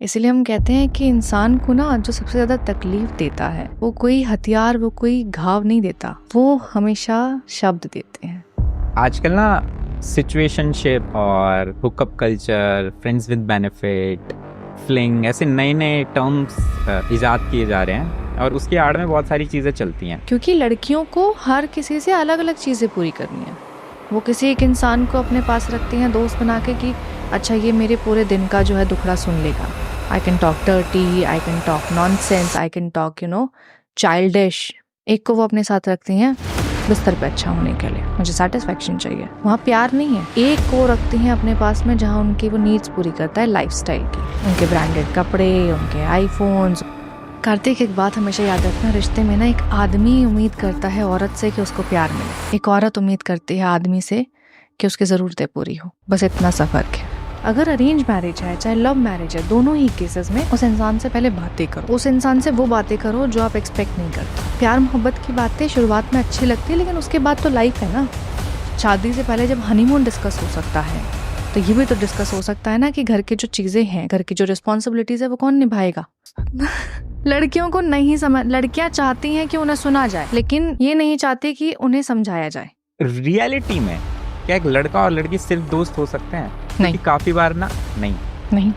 इसलिए हम कहते हैं कि इंसान को ना जो सबसे ज़्यादा तकलीफ देता है वो कोई हथियार, वो कोई घाव नहीं देता, वो हमेशा शब्द देते हैं। आजकल ना सिचुएशनशिप और hookup culture, friends with benefit, fling, ऐसे नए नए टर्म्स इजाद किए जा रहे हैं और उसकी आड़ में बहुत सारी चीज़ें चलती हैं। क्योंकि लड़कियों को हर किसी से अलग अलग चीज़ें पूरी करनी है। वो किसी एक इंसान को अपने पास रखती हैं दोस्त बना के कि अच्छा ये मेरे पूरे दिन का जो है दुखड़ा सुन लेगा। I can talk dirty, I can talk nonsense, I can talk childish. एक को वो अपने साथ रखती हैं बिस्तर पे अच्छा होने के लिए, मुझे सेटिस्फेक्शन चाहिए, वहाँ प्यार नहीं है। एक को रखती हैं अपने पास में जहाँ उनकी वो नीड्स पूरी करता है लाइफस्टाइल की, उनके ब्रांडेड कपड़े, उनके आईफोन्स। कार्तिक, एक बात हमेशा याद रखना, रिश्ते में ना एक आदमी उम्मीद करता है औरत से कि उसको प्यार मिले, एक औरत उम्मीद करती है आदमी से कि उसकी ज़रूरतें पूरी हो। बस इतना सा फर्क है। अगर अरेंज मैरिज है चाहे लव मैरिज है, दोनों ही केसेस में उस इंसान से पहले बातें करो। उस इंसान से वो बातें करो जो आप एक्सपेक्ट नहीं करते। प्यार मोहब्बत की बातें शुरुआत में अच्छी लगती है, लेकिन उसके बाद तो लाइफ है ना। शादी से पहले जब हनीमून डिस्कस हो सकता है तो ये भी तो डिस्कस हो सकता है ना कि घर की जो चीज़ें हैं, घर की जो रिस्पॉन्सिबिलिटीज़ है वो कौन निभाएगा। लड़कियों को नहीं समझ, लड़कियां चाहती हैं कि उन्हें सुना जाए, लेकिन ये नहीं चाहती कि उन्हें समझाया जाए। रियलिटी में क्या एक लड़का और लड़की सिर्फ दोस्त हो सकते हैं? नहीं, काफ़ी बार ना नहीं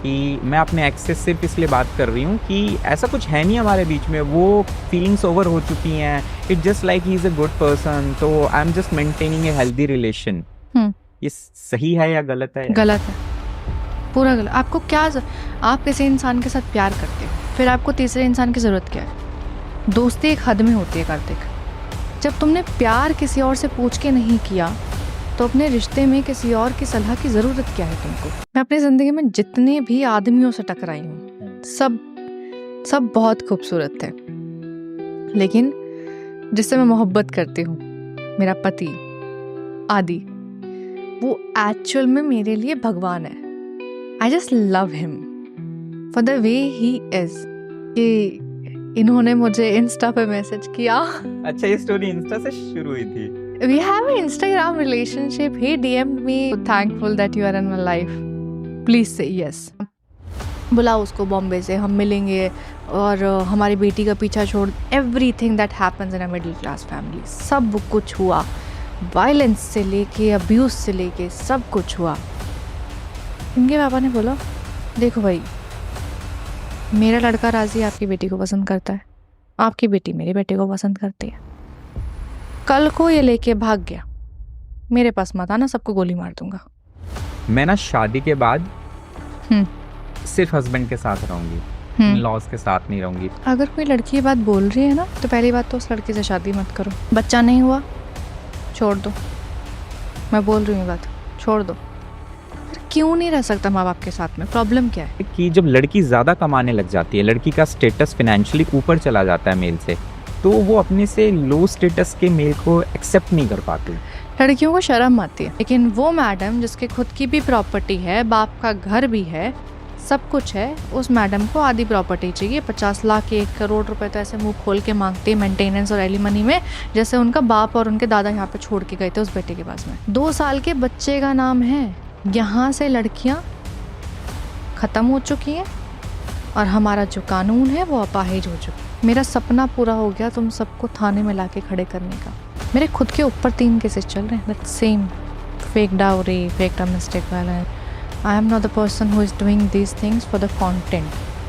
कि मैं अपने एक्स से सिर्फ इसलिए बात कर रही हूँ कि ऐसा कुछ है नहीं हमारे बीच में, वो फीलिंग्स ओवर हो चुकी हैं। It just like he is a good person, तो I am just maintaining a healthy relation. ये सही है या गलत है? गलत है, पूरा गलत। आपको क्या आप किसी इंसान के साथ प्यार करते हो, फिर आपको तीसरे इंसान की ज़रूरत क्या है? दोस्ती एक हद में होती है कार्तिक। जब तुमने प्यार किसी और से पूछ के नहीं किया तो अपने रिश्ते में किसी और की सलाह की ज़रूरत क्या है तुमको? मैं अपनी ज़िंदगी में जितने भी आदमियों से टकराई हूँ, सब बहुत खूबसूरत थे, लेकिन जिससे मैं मोहब्बत करती हूँ, मेरा पति आदि, वो एक्चुअल में मेरे लिए भगवान है। I just love him for the way he is. कि इन्होंने मुझे इंस्टा पे मैसेज किया। अच्छा, ये स्टोरी इंस्टा से शुरू हुई थी? We have an Instagram relationship. He DM'd me, thankful that you are in my life. Please say yes. बुलाओ उसको बॉम्बे से, हम मिलेंगे और हमारी बेटी का पीछा छोड़। Everything that happens in a middle class family, सब कुछ हुआ। वायलेंस से लेके अब्यूज़ से लेके सब कुछ हुआ। इनके पापा ने बोला देखो भाई, मेरा लड़का राजी आपकी बेटी को पसंद करता है, आपकी बेटी मेरे बेटे को पसंद करती है। कल को ये लेके भाग गया, मेरे पास मत आना, सबको गोली मार दूंगा। मैं ना शादी के बाद सिर्फ हस्बैंड के साथ रहूंगी, इन-लॉज के साथ नहीं रहूंगी। अगर कोई लड़की ये बात बोल रही है ना, तो पहली बात तो उस लड़की से शादी मत करो। बच्चा नहीं हुआ, छोड़ दो। मैं बोल रही हूँ बात, छोड़ दो। क्यों नहीं रह सकता माँ बाप के साथ में? प्रॉब्लम क्या है? कि जब लड़की ज़्यादा कमाने लग जाती है, लड़की का स्टेटस फाइनेंशियली ऊपर चला जाता है मेल से, तो वो अपने से लो स्टेटस के मेल को एक्सेप्ट नहीं कर पाती। लड़कियों को शर्म आती है, लेकिन वो मैडम जिसके खुद की भी प्रॉपर्टी है, बाप का घर भी है, सब कुछ है, उस मैडम को आधी प्रॉपर्टी चाहिए। 50 लाख 1 करोड़ रुपए तो ऐसे मुंह खोल के मांगते हैं मेंटेनेंस और एलिमनी में, जैसे उनका बाप और उनके दादा यहाँ पे छोड़ के गए थे उस बेटे के पास में। 2 साल के बच्चे का नाम है। यहाँ से लड़कियाँ ख़त्म हो चुकी हैं और हमारा जो कानून है वो अपाहिज हो चुका है। मेरा सपना पूरा हो गया तुम सबको थाने में लाके खड़े करने का। मेरे खुद के ऊपर 3 केसेस चल रहे हैं, that same fake dowry, fake domestic violence. I am not the person who is doing these things for the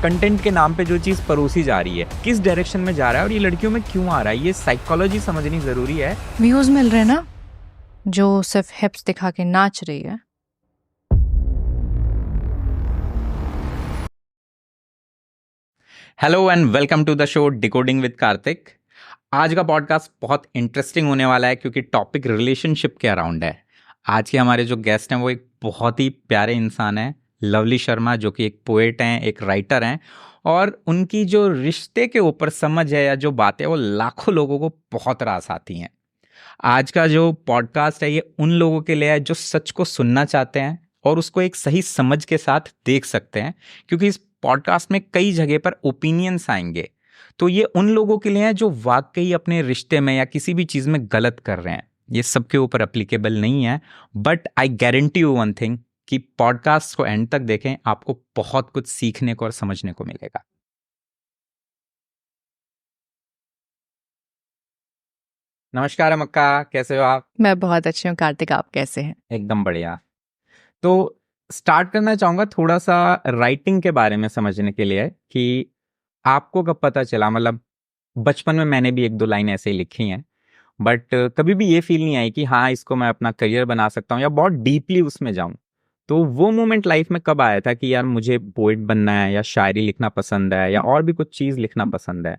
content के नाम पे जो चीज़ परोसी जा रही है, किस डायरेक्शन में जा रहा है और ये लड़कियों में क्यों आ रहा है, ये साइकोलॉजी समझनी ज़रूरी है। व्यूज़ मिल रहे हैं ना, जो सिर्फ हिप्स दिखा के नाच रही है। Hello and welcome to the show decoding with Kartik. आज का पॉडकास्ट बहुत इंटरेस्टिंग होने वाला है क्योंकि टॉपिक रिलेशनशिप के अराउंड है। आज के हमारे जो गेस्ट हैं वो एक बहुत ही प्यारे इंसान हैं, लवली शर्मा, जो कि एक पोएट हैं, एक राइटर हैं, और उनकी जो रिश्ते के ऊपर समझ है या जो बातें, वो लाखों लोगों को बहुत रास आती हैं। आज का जो पॉडकास्ट है ये उन लोगों के लिए है जो सच को सुनना चाहते हैं और उसको एक सही समझ के साथ देख सकते हैं, क्योंकि इस पॉडकास्ट में कई जगह पर ओपिनियंस आएंगे। तो ये उन लोगों के लिए है जो वाकई अपने रिश्ते में या किसी भी चीज़ में गलत कर रहे हैं। ये सबके ऊपर एप्लीकेबल नहीं है, but I guarantee you one thing, कि पॉडकास्ट को एंड तक देखें, आपको बहुत कुछ सीखने को और समझने को मिलेगा। नमस्कार अमक्का, कैसे हो आप? मैं बहुत अच्छी हूँ कार्तिक, आप कैसे हैं? एकदम बढ़िया। तो स्टार्ट करना चाहूँगा थोड़ा सा राइटिंग के बारे में समझने के लिए कि आपको कब पता चला, मतलब बचपन में मैंने भी एक दो लाइन ऐसे ही लिखी हैं, बट कभी भी ये फील नहीं आई कि हाँ इसको मैं अपना करियर बना सकता हूँ या बहुत डीपली उसमें जाऊँ। तो वो मोमेंट लाइफ में कब आया था कि यार मुझे पोएट बनना है या शायरी लिखना पसंद है या और भी कुछ चीज़ लिखना पसंद है?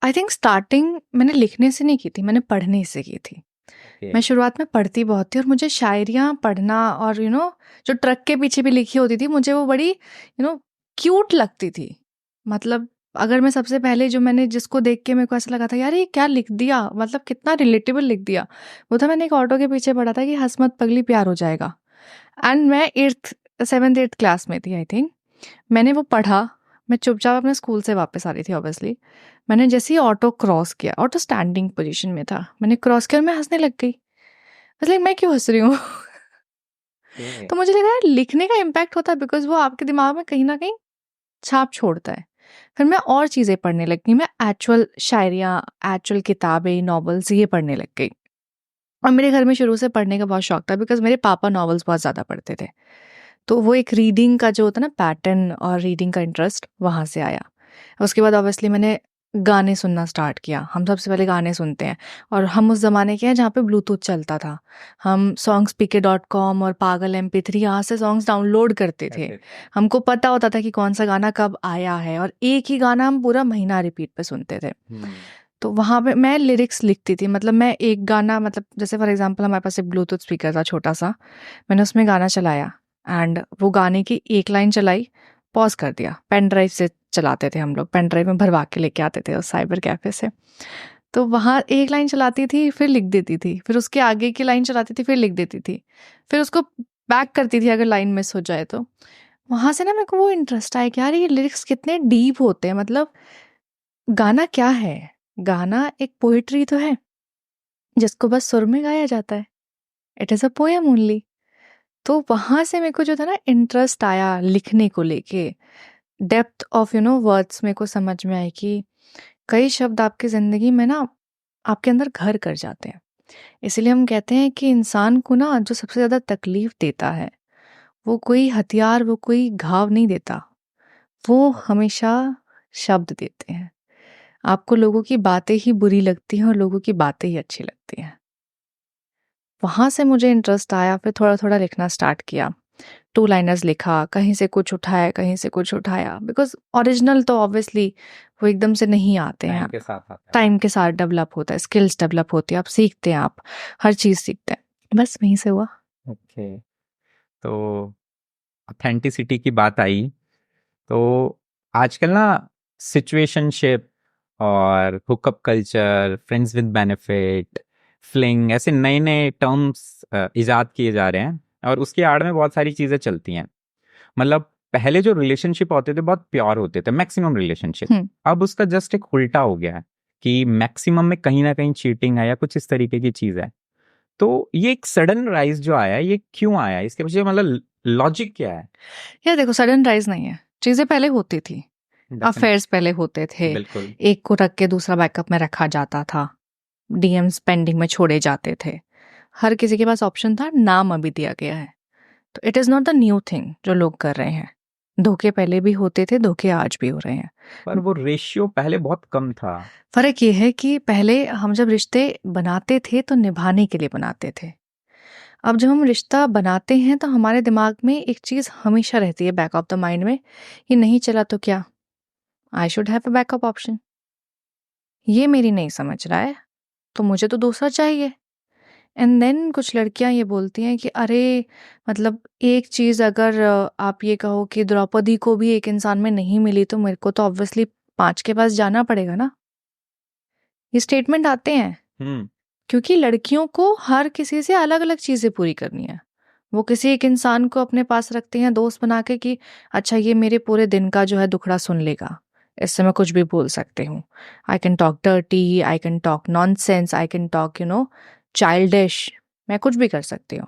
आई थिंक स्टार्टिंग मैंने लिखने से नहीं की थी, मैंने पढ़ने से की थी। मैं शुरुआत में पढ़ती बहुत थी और मुझे शायरियाँ पढ़ना और जो ट्रक के पीछे भी लिखी होती थी, मुझे वो बड़ी क्यूट लगती थी। मतलब अगर मैं सबसे पहले जो मैंने जिसको देख के मेरे को ऐसा लगा था यार ये क्या लिख दिया, मतलब कितना रिलेटेबल लिख दिया, वो था मैंने एक ऑटो के पीछे पढ़ा था कि हंस मत पगली प्यार हो जाएगा। एंड मैं 7th 8th क्लास में थी आई थिंक। मैंने वो पढ़ा, मैं चुपचाप अपने स्कूल से वापस आ रही थी ऑब्वियसली। मैंने जैसे ही ऑटो क्रॉस किया, ऑटो स्टैंडिंग पोजीशन में था, मैंने क्रॉस किया और मैं हंसने लग गई। मतलब मैं क्यों हंस रही हूँ? तो मुझे लगा यार लिखने का इम्पैक्ट होता है बिकॉज वो आपके दिमाग में कहीं ना कहीं छाप छोड़ता है। फिर मैं और चीज़ें पढ़ने लग गई, मैं एक्चुअल शायरियाँ, एक्चुअल किताबें, नॉवेल्स ये पढ़ने लग गई। और मेरे घर में शुरू से पढ़ने का बहुत शौक था बिकॉज मेरे पापा नॉवेल्स बहुत ज़्यादा पढ़ते थे। तो वो एक रीडिंग का जो होता है ना पैटर्न और रीडिंग का इंटरेस्ट वहाँ से आया। उसके बाद ऑब्वियसली मैंने गाने सुनना स्टार्ट किया। हम सबसे पहले गाने सुनते हैं और हम उस ज़माने के हैं जहाँ पे ब्लूटूथ चलता था। हम songspk.com और पागल MP3 यहाँ से सॉन्ग्स डाउनलोड करते थे। हमको पता होता था कि कौन सा गाना कब आया है और एक ही गाना हम पूरा महीना रिपीट पे सुनते थे। तो वहाँ पे मैं लिरिक्स लिखती थी। मतलब मैं एक गाना, मतलब जैसे फॉर एग्जांपल हमारे पास एक ब्लूटूथ स्पीकर था छोटा सा, मैंने उसमें गाना चलाया एंड वो गाने की एक लाइन चलाई, पॉज कर दिया। पेन ड्राइव से चलाते थे हम लोग, पेन ड्राइव में भरवा के लेके आते थे उस साइबर कैफे से। तो वहाँ एक लाइन चलाती थी, फिर लिख देती थी, फिर उसके आगे की लाइन चलाती थी, फिर लिख देती थी, फिर उसको बैक करती थी अगर लाइन मिस हो जाए तो। वहाँ से ना मेरे को वो इंटरेस्ट आया कि यार ये लिरिक्स कितने डीप होते हैं। मतलब गाना क्या है? गाना एक पोएट्री तो है जिसको बस सुर में गाया जाता है। It is a poem only. तो वहाँ से मेरे को जो था ना इंटरेस्ट आया लिखने को लेके। डेप्थ ऑफ वर्ड्स मेरे को समझ में आई कि कई शब्द आपकी ज़िंदगी में ना आपके अंदर घर कर जाते हैं। इसीलिए हम कहते हैं कि इंसान को ना जो सबसे ज़्यादा तकलीफ देता है वो कोई हथियार, वो कोई घाव नहीं देता, वो हमेशा शब्द देते हैं। आपको लोगों की बातें ही बुरी लगती हैं और लोगों की बातें ही अच्छी लगती हैं। वहाँ से मुझे इंटरेस्ट आया, फिर थोड़ा थोड़ा लिखना स्टार्ट किया। 2 लाइनर्स लिखा, कहीं से कुछ उठाया, कहीं से कुछ उठाया, बिकॉज ओरिजिनल तो ऑब्वियसली वो एकदम से नहीं आते हैं, टाइम के साथ आता है। टाइम के साथ डेवलप होता है, स्किल्स डेवलप होती है, आप सीखते हैं, आप हर चीज़ सीखते हैं। बस वहीं से हुआ। ओके, तो ऑथेंटिसिटी की बात आई, तो आजकल ना सिचुएशनशिप और hookup culture, friends with benefit, fling, ऐसे नए नए टर्म्स इजाद किए जा रहे हैं और उसकी आड़ में बहुत सारी चीज़ें चलती हैं। मतलब पहले जो रिलेशनशिप होते थे बहुत प्योर होते थे, मैक्सिमम रिलेशनशिप। अब उसका जस्ट एक उल्टा हो गया है कि मैक्सिमम में कहीं ना कहीं चीटिंग है या कुछ इस तरीके की चीज़ है। तो ये एक सडन राइज जो आया, ये क्यों आया? इसके पीछे मतलब लॉजिक क्या है? यार देखो, सडन राइज नहीं है, चीज़ें पहले होती थी। अफेयर्स पहले होते थे, बिल्कुल। एक को रख के दूसरा बैकअप में रखा जाता था, डीएम्स पेंडिंग में छोड़े जाते थे, हर किसी के पास ऑप्शन था, नाम अभी दिया गया है। तो it is not the new thing जो लोग कर रहे हैं। धोखे पहले भी होते थे, धोखे आज भी हो रहे हैं। पर वो रेशियो पहले बहुत कम था। फर्क ये है कि पहले हम जब रिश्ते बनाते थे तो निभाने के लिए बनाते थे। अब जब हम रिश्ता बनाते हैं तो हमारे दिमाग में एक चीज़ हमेशा रहती है बैक ऑफ द माइंड में, ये नहीं चला तो क्या, I should have a backup option. ये मेरी नहीं समझ रहा है तो मुझे तो दूसरा चाहिए। एंड देन कुछ लड़कियां ये बोलती हैं कि अरे, मतलब एक चीज़ अगर आप ये कहो कि द्रौपदी को भी एक इंसान में नहीं मिली तो मेरे को तो ऑब्वियसली 5 के पास जाना पड़ेगा ना। ये स्टेटमेंट आते हैं क्योंकि लड़कियों को हर किसी से अलग अलग चीज़ें पूरी करनी है। वो किसी एक इंसान को अपने पास रखते हैं दोस्त बना के कि अच्छा ये मेरे पूरे दिन का जो है दुखड़ा सुन लेगा, इससे मैं कुछ भी बोल सकती हूँ। I can talk dirty, I can talk nonsense, I can talk childish, मैं कुछ भी कर सकती हूँ।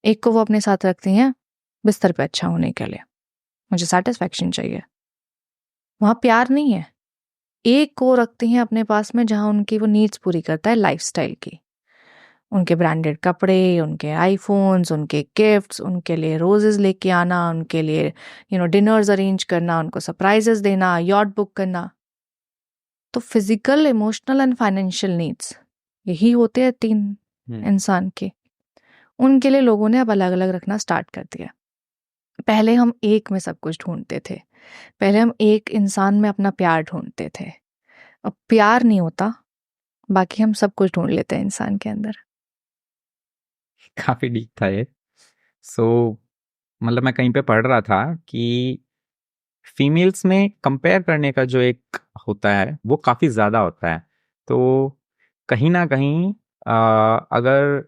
एक को वो अपने साथ रखती हैं बिस्तर पे अच्छा होने के लिए, मुझे सेटिस्फैक्शन चाहिए, वहाँ प्यार नहीं है। एक को रखती हैं अपने पास में जहाँ उनकी वो नीड्स पूरी करता है लाइफस्टाइल की, उनके ब्रांडेड कपड़े, उनके आईफोन्स, उनके गिफ्ट्स, उनके लिए रोजेस लेके आना, उनके लिए डिनर्स अरेंज करना, उनको सरप्राइजेस देना, यॉट बुक करना। तो physical, emotional and financial needs यही होते हैं 3 इंसान के। उनके लिए लोगों ने अब अलग अलग रखना स्टार्ट कर दिया। पहले हम एक में सब कुछ ढूंढते थे, पहले हम एक इंसान में अपना प्यार ढूंढते थे। अब प्यार नहीं होता, बाकी हम सब कुछ ढूंढ लेते हैं इंसान के अंदर। काफी डीप था ये। मतलब मैं कहीं पे पढ़ रहा था कि फीमेल्स में कंपेयर करने का जो एक होता है वो काफी ज्यादा होता है। तो कहीं ना कहीं अगर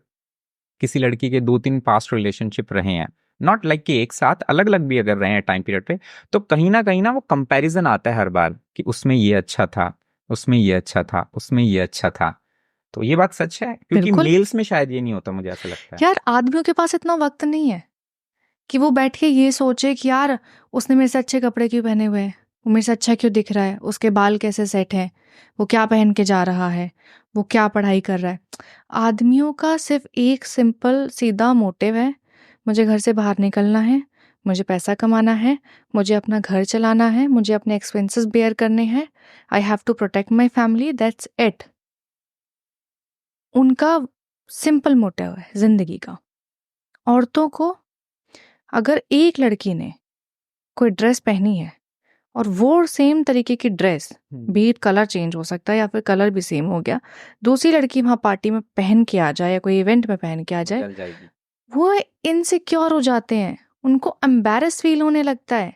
किसी लड़की के 2-3 पास्ट रिलेशनशिप रहे हैं, नॉट लाइक कि एक साथ, अलग अलग भी अगर रहे हैं टाइम पीरियड पे, तो कहीं ना वो कंपैरिजन आता है हर बार कि उसमें ये अच्छा था, उसमें ये अच्छा था, उसमें ये अच्छा था। तो ये बात सच है, क्योंकि बिल्कुल। मेल्स में शायद ये नहीं होता, मुझे ऐसा लगता है। यार आदमियों के पास इतना वक्त नहीं है कि वो बैठ के ये सोचे कि यार उसने मेरे से अच्छे कपड़े क्यों पहने हुए हैं, वो मेरे से अच्छा क्यों दिख रहा है, उसके बाल कैसे सेट हैं, वो क्या पहन के जा रहा है, वो क्या पढ़ाई कर रहा है। आदमियों का सिर्फ एक सिंपल सीधा मोटिव है, मुझे घर से बाहर निकलना है, मुझे पैसा कमाना है, मुझे अपना घर चलाना है, मुझे अपने एक्सपेंसेस बेयर करने हैं, I have to protect my family, that's it. उनका सिंपल मोटिव है जिंदगी का। औरतों को अगर एक लड़की ने कोई ड्रेस पहनी है और वो सेम तरीके की ड्रेस, बीट कलर चेंज हो सकता है या फिर कलर भी सेम हो गया, दूसरी लड़की वहां पार्टी में पहन के आ जाए या कोई इवेंट में पहन के आ जाए, चल जाएगी। वो इनसिक्योर हो जाते हैं, उनको एम्बैरस फील होने लगता है।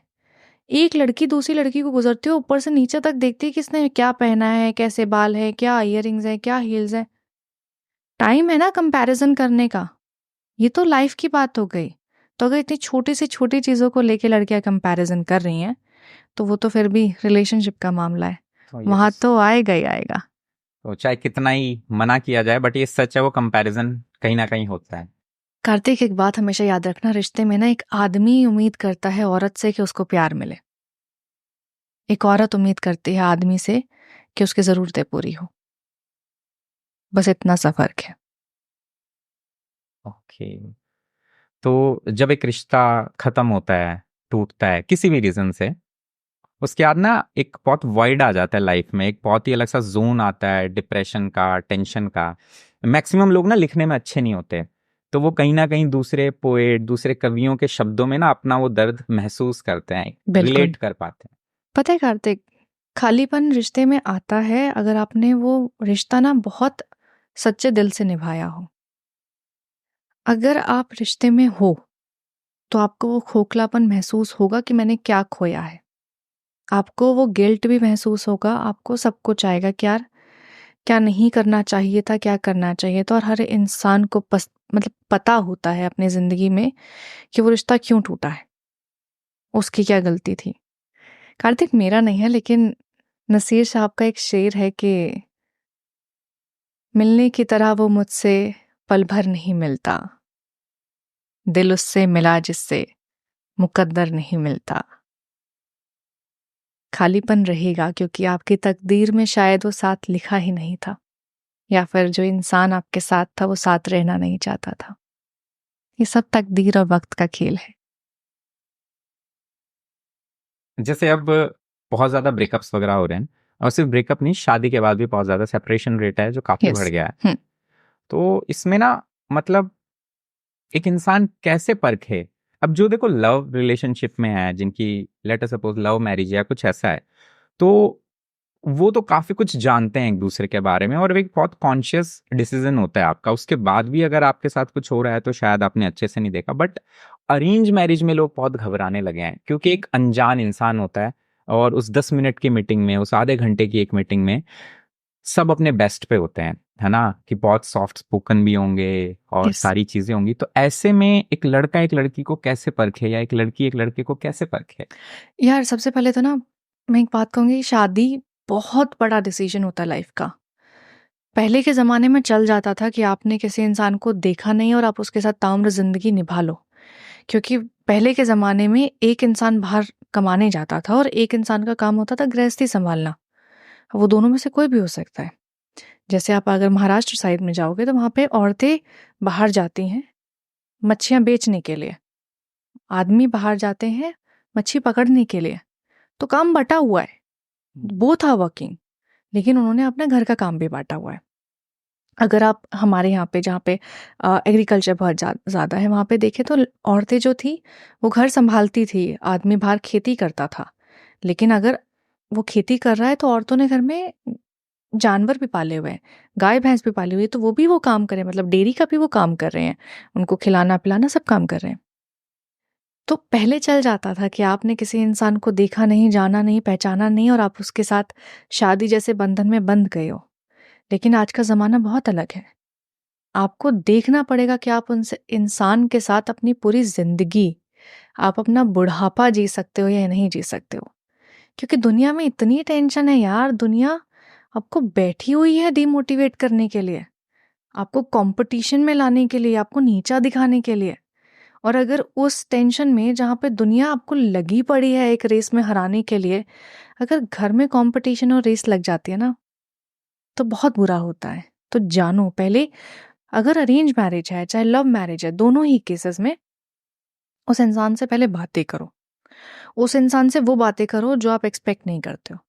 एक लड़की दूसरी लड़की को गुजरते हुए ऊपर से नीचे तक देखती है कि इसने क्या पहना है, कैसे बाल है, क्या इयररिंग्स है, क्या हील्स है। टाइम है ना कंपैरिजन करने का, ये तो लाइफ की बात हो गई। तो अगर इतनी छोटी से छोटी चीजों को लेके लड़कियां कंपैरिजन कर रही हैं, तो वो तो फिर भी रिलेशनशिप का मामला है, तो ये वहां तो आएगा ही आएगा। तो चाहे कितना ही मना किया जाए, बट ये सच है, वो कंपैरिजन कहीं ना कहीं होता है। कार्तिक, एक बात हमेशा याद रखना, रिश्ते में ना एक आदमी उम्मीद करता है औरत से कि उसको प्यार मिले, एक औरत उम्मीद करती है आदमी से कि उसकी जरूरतें पूरी हो। बस इतना सा फर्क है। ओके। तो जब एक रिश्ता खत्म होता है, टूटता है किसी भी रीजन से, उसके बाद ना एक बहुत वॉइड आ जाता है लाइफ में, एक बहुत ही अलग सा जोन आता है डिप्रेशन का, टेंशन का। मैक्सिमम लोग ना लिखने में अच्छे नहीं होते, तो वो कहीं ना कहीं दूसरे पोएट, दूसरे कवियों के शब्दों में ना अपना वो दर्द महसूस करते हैं, बिल्कुल। रिलेट कर पाते हैं। पता है कार्तिक, खालीपन रिश्ते में आता है अगर आपने वो रिश्ता ना बहुत सच्चे दिल से निभाया हो। अगर आप रिश्ते में हो तो आपको वो खोखलापन महसूस होगा कि मैंने क्या खोया है, आपको वो गिल्ट भी महसूस होगा, आपको सब कुछ आएगा कि यार क्या नहीं करना चाहिए था, क्या करना चाहिए था। और हर इंसान को मतलब पता होता है अपनी जिंदगी में कि वो रिश्ता क्यों टूटा है, उसकी क्या गलती थी। कार्तिक, मेरा नहीं है लेकिन नसीर साहब का एक शेर है कि मिलने की तरह वो मुझसे पल भर नहीं मिलता, दिल उससे मिला जिससे मुकद्दर नहीं मिलता। खालीपन रहेगा क्योंकि आपकी तकदीर में शायद वो साथ लिखा ही नहीं था, या फिर जो इंसान आपके साथ था वो साथ रहना नहीं चाहता था। ये सब तकदीर और वक्त का खेल है। जैसे अब बहुत ज्यादा ब्रेकअप्स वगैरह हो रहे हैं, और सिर्फ ब्रेकअप नहीं, शादी के बाद भी बहुत ज्यादा सेपरेशन रेट है जो काफी बढ़ गया है। तो इसमें ना मतलब एक इंसान कैसे परखे? अब जो देखो लव रिलेशनशिप में है, जिनकी let us suppose love marriage या कुछ ऐसा है, तो वो तो काफी कुछ जानते हैं एक दूसरे के बारे में, और एक बहुत कॉन्शियस डिसीजन होता है आपका। उसके बाद भी अगर आपके साथ कुछ हो रहा है तो शायद आपने अच्छे से नहीं देखा। बट अरेंज मैरिज में लोग बहुत घबराने लगे हैं, क्योंकि एक अनजान इंसान होता है, और उस 10 मिनट की मीटिंग में, उस आधे घंटे की एक मीटिंग में सब अपने बेस्ट पे होते हैं, है ना, कि बहुत सॉफ्ट स्पोकन भी होंगे और Yes. सारी चीजें होंगी। तो ऐसे में एक लड़का एक लड़की को कैसे परखे, या एक लड़की एक लड़के को कैसे परखे? यार सबसे पहले तो ना मैं एक बात कहूंगी, शादी बहुत बड़ा डिसीजन होता है लाइफ का। पहले के ज़माने में चल जाता था कि आपने किसी इंसान को देखा नहीं और आप उसके साथ ताउम्र ज़िंदगी निभा लो, क्योंकि पहले के ज़माने में एक इंसान बाहर कमाने जाता था और एक इंसान का काम होता था गृहस्थी संभालना। वो दोनों में से कोई भी हो सकता है। जैसे आप अगर महाराष्ट्र साइड में जाओगे तो वहाँ पे औरतें बाहर जाती हैं मच्छियाँ बेचने के लिए, आदमी बाहर जाते हैं मच्छी पकड़ने के लिए। तो काम बटा हुआ है, बोथ आर वर्किंग, लेकिन उन्होंने अपने घर का काम भी बांटा हुआ है। अगर आप हमारे यहाँ पे जहाँ पे एग्रीकल्चर बहुत ज़्यादा है वहाँ पे देखें तो औरतें जो थी वो घर संभालती थी, आदमी बाहर खेती करता था। लेकिन अगर वो खेती कर रहा है तो औरतों ने घर में जानवर भी पाले हुए हैं, गाय भैंस भी पाली हुई है, तो वो भी वो काम करें, मतलब डेयरी का भी वो काम कर रहे हैं, उनको खिलाना पिलाना सब काम कर रहे हैं। तो पहले चल जाता था कि आपने किसी इंसान को देखा नहीं, जाना नहीं, पहचाना नहीं और आप उसके साथ शादी जैसे बंधन में बंध गए हो। लेकिन आज का ज़माना बहुत अलग है। आपको देखना पड़ेगा कि आप उनसे इंसान के साथ अपनी पूरी ज़िंदगी, आप अपना बुढ़ापा जी सकते हो या नहीं जी सकते हो। क्योंकि दुनिया में इतनी टेंशन है यार, दुनिया आपको बैठी हुई है डिमोटिवेट करने के लिए, आपको कंपटीशन में लाने के लिए, आपको नीचा दिखाने के लिए। और अगर उस टेंशन में जहाँ पे दुनिया आपको लगी पड़ी है एक रेस में हराने के लिए, अगर घर में कंपटीशन और रेस लग जाती है ना, तो बहुत बुरा होता है। तो जानो पहले, अगर अरेंज मैरिज है चाहे लव मैरिज है, दोनों ही केसेस में उस इंसान से पहले बातें करो। उस इंसान से वो बातें करो जो आप एक्सपेक्ट नहीं करते हो।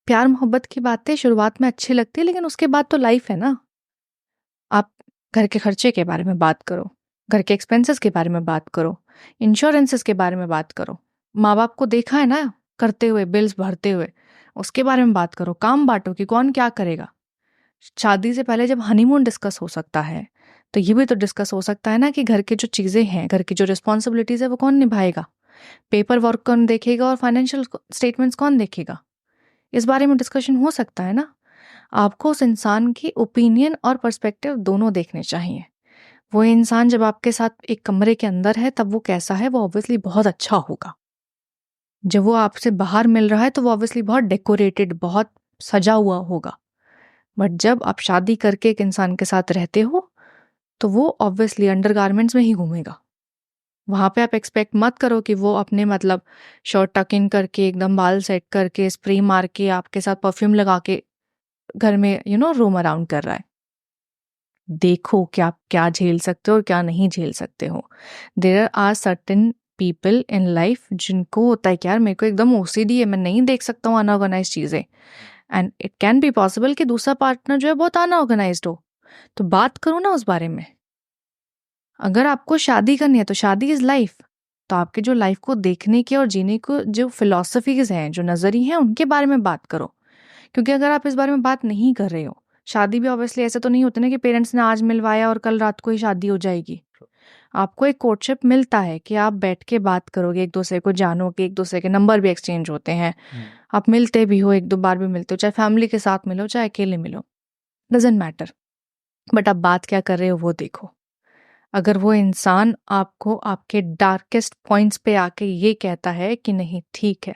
प्यार मोहब्बत की बातें शुरुआत में अच्छी लगती है, लेकिन उसके बाद तो लाइफ है ना। आप घर के खर्चे के बारे में बात करो, घर के एक्सपेंसेस के बारे में बात करो, इंश्योरेंसेस के बारे में बात करो। माँ बाप को देखा है ना करते हुए, बिल्स भरते हुए, उसके बारे में बात करो। काम बांटो कि कौन क्या करेगा। शादी से पहले जब हनीमून डिस्कस हो सकता है, तो ये भी तो डिस्कस हो सकता है ना कि घर की जो चीज़ें हैं, घर की जो रिस्पॉन्सिबिलिटीज़ है, वो कौन निभाएगा, पेपर वर्क कौन देखेगा और फाइनेंशियल स्टेटमेंट्स कौन देखेगा। इस बारे में डिस्कशन हो सकता है ना। आपको उस इंसान की ओपिनियन और पर्सपेक्टिव दोनों देखने चाहिए। वो इंसान जब आपके साथ एक कमरे के अंदर है तब वो कैसा है, वो ऑब्वियसली बहुत अच्छा होगा। जब वो आपसे बाहर मिल रहा है तो वो ऑब्वियसली बहुत डेकोरेटेड, बहुत सजा हुआ होगा। बट जब आप शादी करके एक इंसान के साथ रहते हो तो वो ऑब्वियसली अंडरगारमेंट्स में ही घूमेगा। वहाँ पे आप एक्सपेक्ट मत करो कि वो अपने मतलब शर्ट टक इन करके एकदम बाल सेट करके स्प्रे मार के आपके साथ परफ्यूम लगा के घर में रोम अराउंड कर रहा है। देखो कि आप क्या झेल सकते हो और क्या नहीं झेल सकते हो। There are certain people in life जिनको होता है कि यार मेरे को एकदम ओसीडी है, मैं नहीं देख सकता हूँ अनऑर्गेनाइज चीज़ें। And it can be possible कि दूसरा पार्टनर जो है बहुत अनऑर्गेनाइज्ड हो, तो बात करो ना उस बारे में। अगर आपको शादी करनी है तो शादी इज़ लाइफ, तो आपके जो लाइफ को देखने के और जीने को जो फिलॉसफीज हैं, जो नज़रिए हैं, उनके बारे में बात करो। क्योंकि अगर आप इस बारे में बात नहीं कर रहे हो, शादी भी ऑब्वियसली ऐसे तो नहीं होते ना कि पेरेंट्स ने आज मिलवाया और कल रात को ही शादी हो जाएगी। आपको एक कोर्टशिप मिलता है कि आप बैठ के बात करोगे, एक दूसरे को जानोगे, एक दूसरे के नंबर भी एक्सचेंज होते हैं, आप मिलते भी हो, एक दो बार भी मिलते हो, चाहे फैमिली के साथ मिलो चाहे अकेले मिलो, डजेंट मैटर। बट आप बात क्या कर रहे हो वो देखो। अगर वो इंसान आपको आपके डार्केस्ट पॉइंट्स पे आके ये कहता है कि नहीं ठीक है,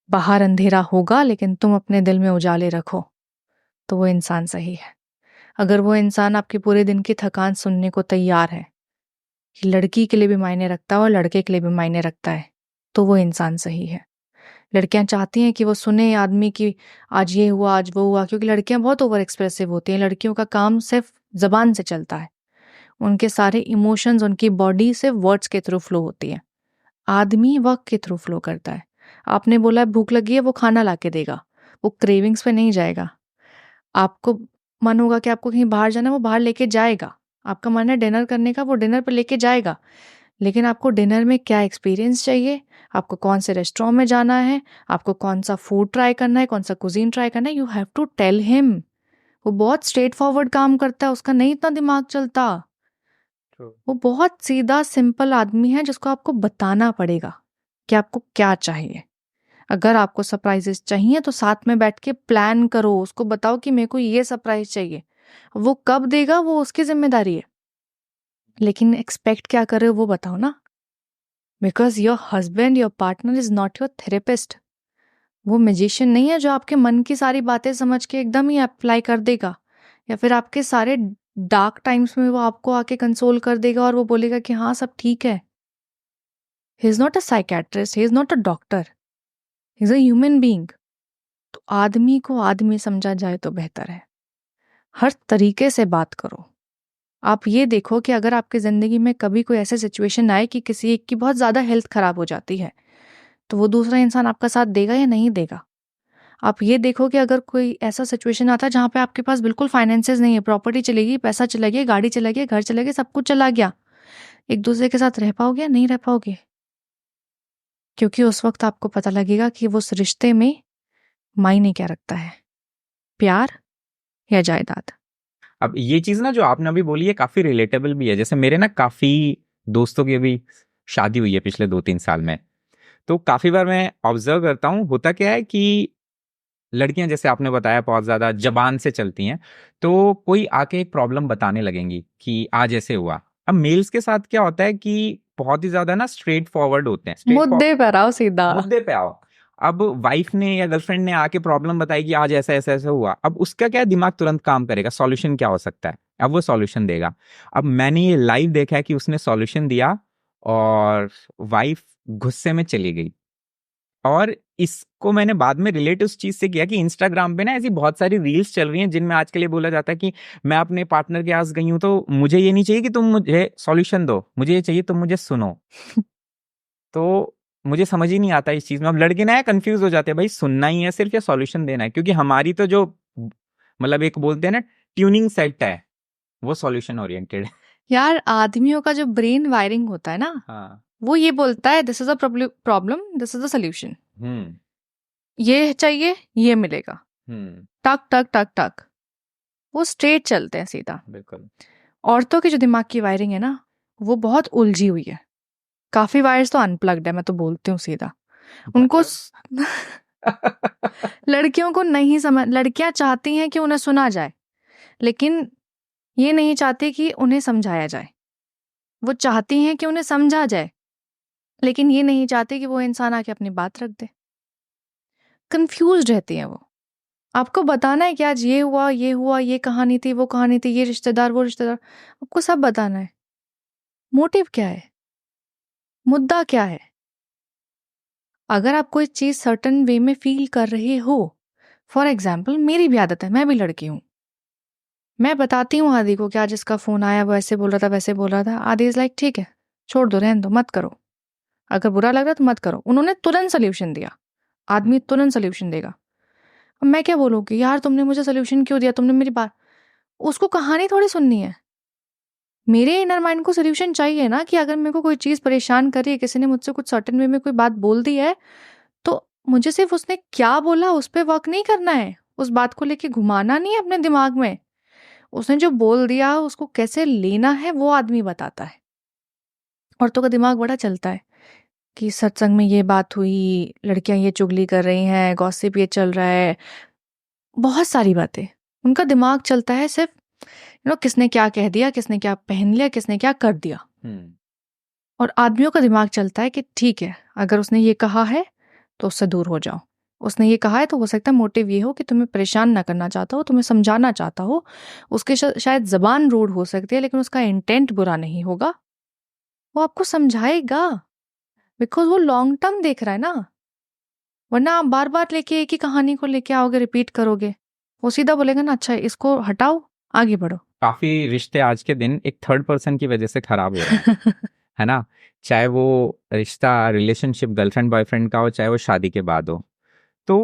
बाहर अंधेरा होगा लेकिन तुम अपने दिल में उजाले रखो, तो वो इंसान सही है। अगर वो इंसान आपके पूरे दिन की थकान सुनने को तैयार है, कि लड़की के लिए भी मायने रखता है और लड़के के लिए भी मायने रखता है, तो वो इंसान सही है। लड़कियां चाहती हैं कि वो सुने आदमी की आज ये हुआ आज वो हुआ, क्योंकि लड़कियां बहुत ओवर एक्सप्रेसिव होती हैं। लड़कियों का काम सिर्फ जबान से चलता है, उनके सारे इमोशंस उनकी बॉडी से वर्ड्स के थ्रू फ्लो होती है। आदमी वर्क के थ्रू फ्लो करता है। आपने बोला भूख लगी है, वो खाना ला के देगा, वो क्रेविंग्स पे नहीं जाएगा। आपको मन होगा कि आपको कहीं बाहर जाना है, वो बाहर लेके जाएगा। आपका मन है डिनर करने का, वो डिनर पर लेके जाएगा। लेकिन आपको डिनर में क्या एक्सपीरियंस चाहिए, आपको कौन से रेस्टोरेंट में जाना है, आपको कौन सा फूड ट्राई करना है, कौन सा कुजीन ट्राई करना है, you have to tell him. वो बहुत स्ट्रेट फॉरवर्ड काम करता है, उसका नहीं इतना दिमाग चलता। वो बहुत सीधा सिंपल आदमी है जिसको आपको बताना पड़ेगा कि आपको क्या चाहिए। अगर आपको सरप्राइजेस चाहिए तो साथ में बैठ के प्लान करो, उसको बताओ कि मेरे को ये सरप्राइज चाहिए। वो कब देगा वो उसकी जिम्मेदारी है, लेकिन एक्सपेक्ट क्या कर रहे हो वो बताओ ना। Because your husband, your partner is not your therapist. वो मैजिशियन नहीं है जो आपके मन की सारी बातें समझ के एकदम ही अप्लाई कर देगा, या फिर आपके सारे डार्क टाइम्स में वो आपको आके कंसोल कर देगा और वो बोलेगा कि हाँ सब ठीक है। He is not a psychiatrist, he is not a doctor, he is a human being. तो आदमी को आदमी समझा जाए तो बेहतर है। हर तरीके से बात करो। आप ये देखो कि अगर आपकी ज़िंदगी में कभी कोई ऐसी सिचुएशन आए कि किसी एक की बहुत ज़्यादा हेल्थ खराब हो जाती है, तो वो दूसरा इंसान आपका साथ देगा या नहीं देगा। आप ये देखो कि अगर कोई ऐसा सिचुएशन आता है जहाँ पे आपके पास बिल्कुल फाइनेंसेस नहीं है, प्रॉपर्टी चलेगी, पैसा चला गया, गाड़ी चला गया, घर चला गया, सब कुछ चला गया, एक दूसरे के साथ रह पाओगे या नहीं रह पाओगे? क्योंकि उस वक्त आपको पता लगेगा कि वो उस रिश्ते में मायने क्या रखता है, प्यार या जायदाद। अब ये चीज ना जो आपने अभी बोली है काफी रिलेटेबल भी है। जैसे मेरे ना काफी दोस्तों की अभी शादी हुई है पिछले 2-3 साल में, तो काफी बार मैं ऑब्जर्व करता हूँ होता क्या है कि लड़कियां जैसे आपने बताया बहुत ज्यादा जबान से चलती हैं, तो कोई आके एक प्रॉब्लम बताने लगेंगी कि आज ऐसे हुआ। अब मेल्स के साथ क्या होता है कि बहुत ही ज्यादा ना स्ट्रेट फॉरवर्ड होते हैं, मुद्दे पर आओ सीधा। मुद्दे पे आओ। अब वाइफ ने या गर्लफ्रेंड ने आके प्रॉब्लम बताई कि आज ऐसा ऐसा ऐसा हुआ, अब उसका क्या दिमाग तुरंत काम करेगा, सॉल्यूशन क्या हो सकता है, अब वो सॉल्यूशन देगा। अब मैंने ये लाइव देखा है कि उसने सॉल्यूशन दिया और वाइफ गुस्से में चली गई। और इसको मैंने बाद में रिलेट उस चीज से किया कि इंस्टाग्राम पे ना ऐसी बहुत सारी रील्स चल रही हैं जिनमें आजकल ये बोला जाता है कि मैं अपने पार्टनर के पास गई हूं तो मुझे ये नहीं चाहिए कि तुम मुझे सॉल्यूशन दो, मुझे ये चाहिए तुम मुझे सुनो। तो मुझे समझ ही नहीं आता इस चीज में। अब लड़के ना कंफ्यूज हो जाते हैं, भाई सुनना ही है सिर्फ या सॉल्यूशन देना है, क्योंकि हमारी तो जो मतलब एक बोलते हैं ना ट्यूनिंग सेट है वो सॉल्यूशन ओरिएंटेड है। यार आदमियों का जो ब्रेन वायरिंग होता है ना, हाँ। वो ये बोलता है this is a problem, this is a solution, hmm. ये चाहिए ये मिलेगा, हम्म। टक टक टक टक, वो स्ट्रेट चलते हैं सीधा। बिल्कुल। औरतों की जो दिमाग की वायरिंग है ना, वो बहुत उलझी हुई है। काफी वायर्स तो अनप्लग्ड है, मैं तो बोलती हूँ सीधा। उनको लड़कियों को नहीं समझ, लड़कियां चाहती हैं कि उन्हें सुना जाए, लेकिन ये नहीं चाहती कि उन्हें समझाया जाए। वो चाहती हैं कि उन्हें समझा जाए, लेकिन ये नहीं चाहती कि वो इंसान आके अपनी बात रख दे। कंफ्यूज रहती हैं वो। आपको बताना है कि आज ये हुआ, ये हुआ, ये कहानी थी, वो कहानी थी, ये रिश्तेदार, वो रिश्तेदार, आपको सब बताना है। मोटिव क्या है, मुद्दा क्या है? अगर आप कोई चीज सर्टन वे में फील कर रहे हो, फॉर एग्जाम्पल मेरी भी आदत है, मैं भी लड़की हूँ, मैं बताती हूँ आदि को कि आज इसका फोन आया, वो ऐसे बोल रहा था, वैसे बोल रहा था। आदि इज लाइक ठीक है, छोड़ दो, रहने दो, मत करो, अगर बुरा लग रहा तो मत करो। उन्होंने तुरंत सोल्यूशन दिया, आदमी तुरंत सोल्यूशन देगा। अब मैं क्या बोलूँगी, यार तुमने मुझे सोल्यूशन क्यों दिया, तुमने मेरी बात, उसको कहानी थोड़ी सुननी है। मेरे इनर माइंड को सोल्यूशन चाहिए ना, कि अगर मेरे को कोई चीज़ परेशान कर रही है, किसी ने मुझसे कुछ सर्टेन वे में कोई बात बोल दी है, तो मुझे सिर्फ उसने क्या बोला उस पर वर्क नहीं करना है, उस बात को लेके घुमाना नहीं है अपने दिमाग में। उसने जो बोल दिया उसको कैसे लेना है वो आदमी बताता है। औरतों का दिमाग बड़ा चलता है कि सत्संग में ये बात हुई, लड़कियां ये चुगली कर रही हैं, गॉसिप ये चल रहा है, बहुत सारी बातें। उनका दिमाग चलता है सिर्फ किसने क्या कह दिया, किसने क्या पहन लिया, किसने क्या कर दिया। और आदमियों का दिमाग चलता है कि ठीक है, अगर उसने ये कहा है तो उससे दूर हो जाओ। उसने ये कहा है तो हो सकता है मोटिव ये हो कि तुम्हें परेशान ना करना चाहता हो, तुम्हें समझाना चाहता हो। उसके शायद जबान रूड हो सकती है, लेकिन उसका इंटेंट बुरा नहीं होगा। वो आपको समझाएगा, बिकॉज वो लॉन्ग टर्म देख रहा है ना। वरना आप बार बार लेके एक ही कहानी को लेके आओगे, रिपीट करोगे, वो सीधा बोलेगा ना अच्छा इसको हटाओ, आगे बढ़ो। काफी रिश्ते आज के दिन एक थर्ड पर्सन की वजह से खराब हो रहे हैं, है ना। चाहे वो रिश्ता रिलेशनशिप गर्लफ्रेंड बॉयफ्रेंड का हो, चाहे वो शादी के बाद हो। तो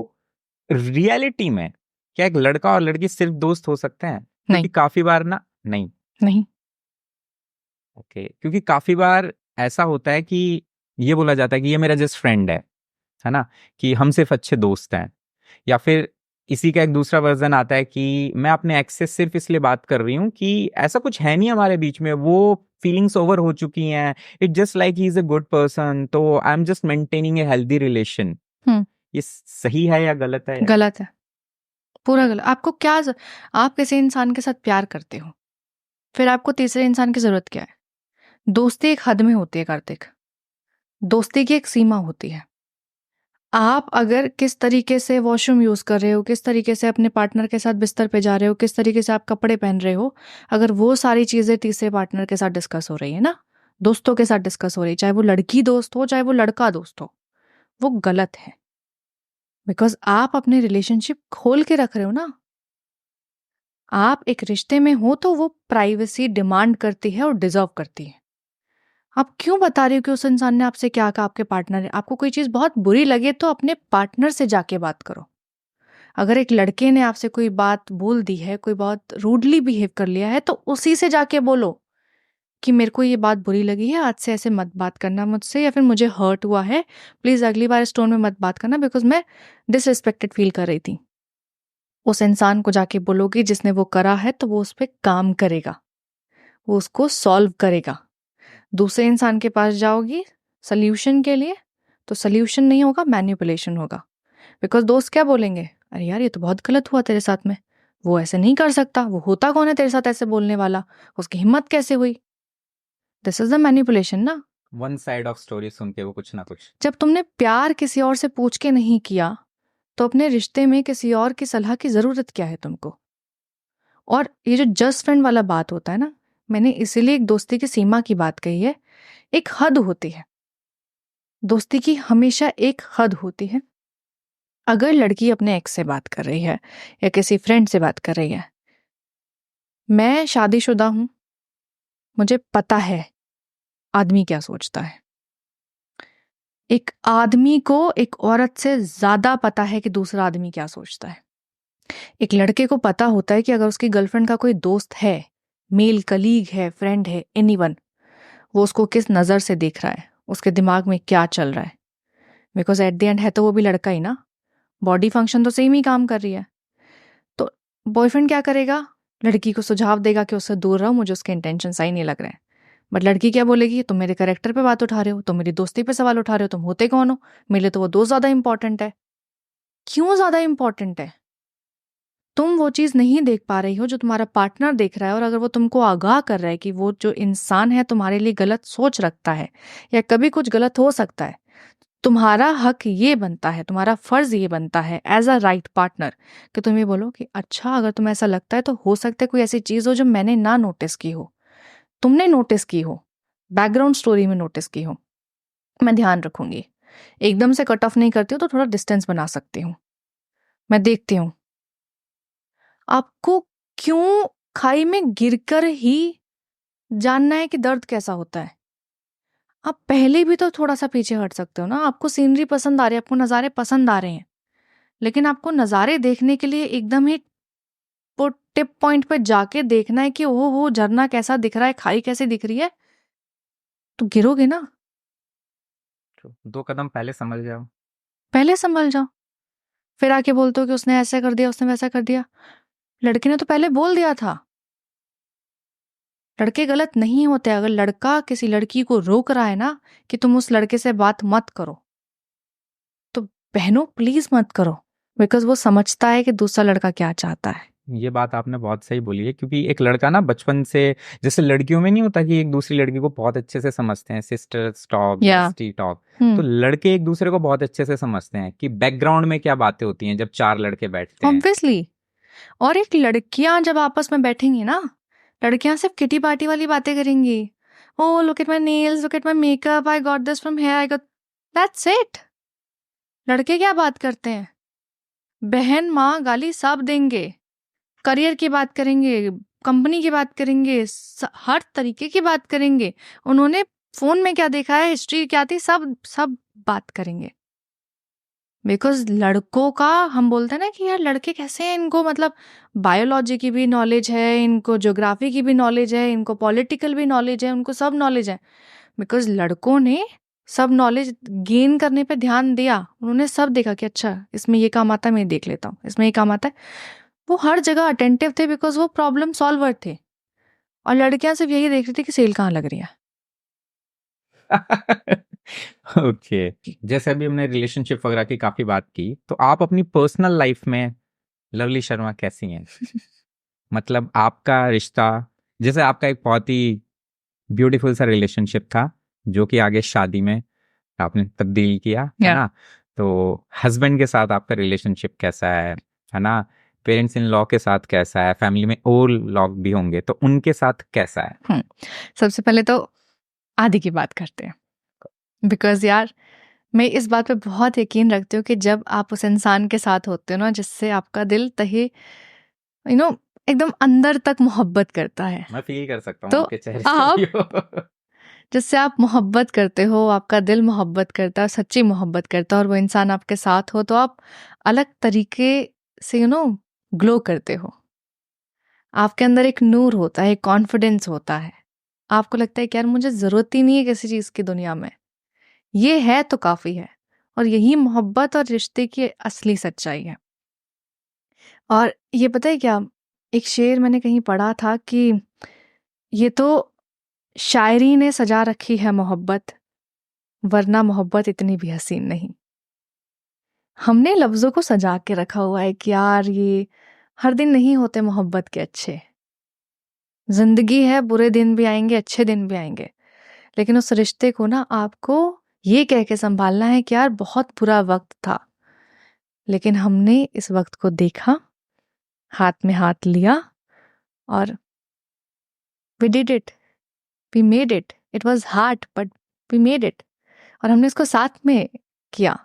रियलिटी में क्या एक लड़का और लड़की सिर्फ दोस्त हो सकते हैं? क्योंकि नहीं काफी बार ना, नहीं नहीं, ओके, क्योंकि काफी बार ऐसा होता है कि ये बोला जाता है कि ये मेरा जस्ट फ्रेंड है ना, कि हम सिर्फ अच्छे दोस्त हैं। या फिर इसी का एक दूसरा वर्जन आता है कि मैं अपने एक्स से सिर्फ इसलिए बात कर रही हूँ कि ऐसा कुछ है नहीं हमारे बीच में, वो फीलिंग्स ओवर हो चुकी हैं, it just like he is a good person, तो I am just maintaining a healthy relation. ये सही है या गलत है? गलत है, पूरा गलत। आपको क्या आप किसी इंसान के साथ प्यार करते हो, फिर आपको तीसरे इंसान की जरूरत क्या है? दोस्ती एक हद में होती है कार्तिक, दोस्ती की एक सीमा होती है। आप अगर किस तरीके से वॉशरूम यूज़ कर रहे हो, किस तरीके से अपने पार्टनर के साथ बिस्तर पे जा रहे हो, किस तरीके से आप कपड़े पहन रहे हो, अगर वो सारी चीज़ें तीसरे पार्टनर के साथ डिस्कस हो रही है ना, दोस्तों के साथ डिस्कस हो रही है, चाहे वो लड़की दोस्त हो चाहे वो लड़का दोस्त हो, वो गलत है। बिकॉज आप अपने रिलेशनशिप खोल के रख रहे हो ना। आप एक रिश्ते में हो तो वो प्राइवेसी डिमांड करती है और डिजर्व करती है। आप क्यों बता रहे हो कि उस इंसान ने आपसे क्या कहा, आपके पार्टनर ने? आपको कोई चीज़ बहुत बुरी लगे तो अपने पार्टनर से जाके बात करो। अगर एक लड़के ने आपसे कोई बात बोल दी है, कोई बहुत रूडली बिहेव कर लिया है, तो उसी से जाके बोलो कि मेरे को ये बात बुरी लगी है, आज से ऐसे मत बात करना मुझसे, या फिर मुझे हर्ट हुआ है, प्लीज़ अगली बार इस टोन में मत बात करना बिकॉज मैं डिसरिस्पेक्टेड फील कर रही थी। उस इंसान को जाके बोलोगी जिसने वो करा है तो वो उस पर काम करेगा, वो उसको सॉल्व करेगा। दूसरे इंसान के पास जाओगी सल्यूशन के लिए तो सल्यूशन नहीं होगा, मैनिपुलेशन होगा। बिकॉज दोस्त क्या बोलेंगे, अरे यार ये तो बहुत गलत हुआ तेरे साथ में, वो ऐसे नहीं कर सकता, वो होता कौन है तेरे साथ ऐसे बोलने वाला, उसकी हिम्मत कैसे हुई। दिस इज द मैनिपुलेशन ना। वन साइड ऑफ स्टोरी सुन के वो कुछ ना कुछ। जब तुमने प्यार किसी और से पूछ के नहीं किया तो अपने रिश्ते में किसी और की सलाह की जरूरत क्या है तुमको। और ये जो जस्ट फ्रेंड वाला बात होता है ना, मैंने इसीलिए एक दोस्ती की सीमा की बात कही है। एक हद होती है, दोस्ती की हमेशा एक हद होती है। अगर लड़की अपने एक्स से बात कर रही है या किसी फ्रेंड से बात कर रही है, मैं शादीशुदा हूं, मुझे पता है आदमी क्या सोचता है। एक आदमी को एक औरत से ज्यादा पता है कि दूसरा आदमी क्या सोचता है। एक लड़के को पता होता है कि अगर उसकी गर्लफ्रेंड का कोई दोस्त है, मेल कलीग है, फ्रेंड है, एनीवन, वो उसको किस नज़र से देख रहा है, उसके दिमाग में क्या चल रहा है। बिकॉज एट द एंड है तो वो भी लड़का ही ना, बॉडी फंक्शन तो सेम ही काम कर रही है। तो बॉयफ्रेंड क्या करेगा, लड़की को सुझाव देगा कि उससे दूर रहो, मुझे उसके इंटेंशन सही नहीं लग रहे हैं। बट लड़की क्या बोलेगी, तुम मेरे कैरेक्टर पे बात उठा रहे हो, तुम मेरी दोस्ती पे सवाल उठा रहे हो, तुम होते कौन हो, मेरे लिए तो वो दोस्त ज्यादा इंपॉर्टेंट है। क्यों ज्यादा इंपॉर्टेंट है? तुम वो चीज नहीं देख पा रही हो जो तुम्हारा पार्टनर देख रहा है। और अगर वो तुमको आगाह कर रहा है कि वो जो इंसान है तुम्हारे लिए गलत सोच रखता है या कभी कुछ गलत हो सकता है, तुम्हारा हक ये बनता है, तुम्हारा फर्ज ये बनता है एज अ राइट पार्टनर कि तुम ये बोलो कि अच्छा अगर तुम्हें ऐसा लगता है तो हो सकता है कोई ऐसी चीज हो जो मैंने ना नोटिस की हो, तुमने नोटिस की हो, बैकग्राउंड स्टोरी में नोटिस की हो, मैं ध्यान रखूंगी। एकदम से कट ऑफ नहीं करती हूँ तो थोड़ा डिस्टेंस बना सकती हूँ, मैं देखती हूँ। आपको क्यों खाई में गिरकर ही जानना है कि दर्द कैसा होता है? आप पहले भी तो थोड़ा सा पीछे हट सकते हो ना। आपको सीनरी पसंद आ रही है, आपको नज़ारे पसंद आ रहे हैं, लेकिन आपको नज़ारे देखने के लिए एकदम ही टिप पॉइंट पे जाके देखना है कि ओह वो झरना कैसा दिख रहा है, खाई कैसे दिख रही है, तो गिरोगे ना। दो कदम पहले समझ जाओ। पहले संभल जाओ, फिर आके बोलते हो कि उसने ऐसा कर दिया, उसने वैसा कर दिया। लड़के ने तो पहले बोल दिया था। लड़के गलत नहीं होते। अगर लड़का किसी लड़की को रोक रहा है ना कि तुम उस लड़के से बात मत करो, तो बहनों प्लीज मत करो, बिकॉज वो समझता है कि दूसरा लड़का क्या चाहता है। ये बात आपने बहुत सही बोली है, क्योंकि एक लड़का ना बचपन से, जैसे लड़कियों में नहीं होता कि एक दूसरी लड़की को बहुत अच्छे से समझते हैं, सिस्टर्स टॉक, या बेस्टी टॉक, तो लड़के एक दूसरे को बहुत अच्छे से समझते हैं कि बैकग्राउंड में क्या बातें होती हैं जब चार लड़के बैठते हैं। ऑब्वियसली। और एक लड़कियां जब आपस में बैठेंगी ना, लड़कियां सिर्फ किटी पार्टी वाली बातें करेंगी। Oh look at my nails, look at my makeup, I got this from here, I got, that's it. लड़के क्या बात करते हैं? बहन माँ गाली सब देंगे, करियर की बात करेंगे, कंपनी की बात करेंगे, हर तरीके की बात करेंगे। उन्होंने फोन में क्या देखा है, हिस्ट्री क्या थी, सब सब बात करेंगे। बिकॉज लड़कों का, हम बोलते हैं ना कि यार लड़के कैसे हैं, इनको मतलब बायोलॉजी की भी नॉलेज है, इनको ज्योग्राफी की भी नॉलेज है, इनको पॉलिटिकल भी नॉलेज है, उनको सब नॉलेज है। बिकॉज लड़कों ने सब नॉलेज गेन करने पे ध्यान दिया। उन्होंने सब देखा कि अच्छा इसमें ये काम आता है, मैं देख लेता हूँ, इसमें ये काम आता है। वो हर जगह अटेंटिव थे बिकॉज वो प्रॉब्लम सॉल्वर थे। और लड़कियां सिर्फ यही देख रही थी कि सेल कहाँ लग रही है। ओके जैसे अभी हमने रिलेशनशिप वगैरह की काफी बात की, तो आप अपनी पर्सनल लाइफ में लवली शर्मा कैसी हैं? मतलब आपका रिश्ता, जैसे आपका एक बहुत ही ब्यूटीफुल सा रिलेशनशिप था जो कि आगे शादी में आपने तब्दील किया, है Yeah. ना? तो हस्बैंड के साथ आपका रिलेशनशिप कैसा है ना? पेरेंट्स इन लॉ के साथ कैसा है? फैमिली में और लोग भी होंगे, तो उनके साथ कैसा है? सबसे पहले तो आदि की बात करते हैं, बिकॉज यार मैं इस बात पे बहुत यकीन रखती हूँ कि जब आप उस इंसान के साथ होते हो ना जिससे आपका दिल तहे एकदम अंदर तक मोहब्बत करता है, मैं फील कर सकता हूँ तो आपके चेहरे से आप भी। जिससे आप मोहब्बत करते हो, आपका दिल मोहब्बत करता है, सच्ची मोहब्बत करता है, और वो इंसान आपके साथ हो तो आप अलग तरीके से ग्लो करते हो। आपके अंदर एक नूर होता है, एक कॉन्फिडेंस होता है। आपको लगता है कि यार मुझे ज़रूरत ही नहीं है किसी चीज़ की दुनिया में, ये है तो काफ़ी है। और यही मोहब्बत और रिश्ते की असली सच्चाई है। और ये पता है क्या, एक शेर मैंने कहीं पढ़ा था कि ये तो शायरी ने सजा रखी है मोहब्बत, वरना मोहब्बत इतनी भी हसीन नहीं। हमने लफ्ज़ों को सजा के रखा हुआ है कि यार ये हर दिन नहीं होते मोहब्बत के अच्छे, जिंदगी है, बुरे दिन भी आएंगे, अच्छे दिन भी आएंगे, लेकिन उस रिश्ते को ना आपको ये कह के संभालना है कि यार बहुत बुरा वक्त था, लेकिन हमने इस वक्त को देखा, हाथ में हाथ लिया, और we did it, we made it, it was hard but we made it, और हमने इसको साथ में किया।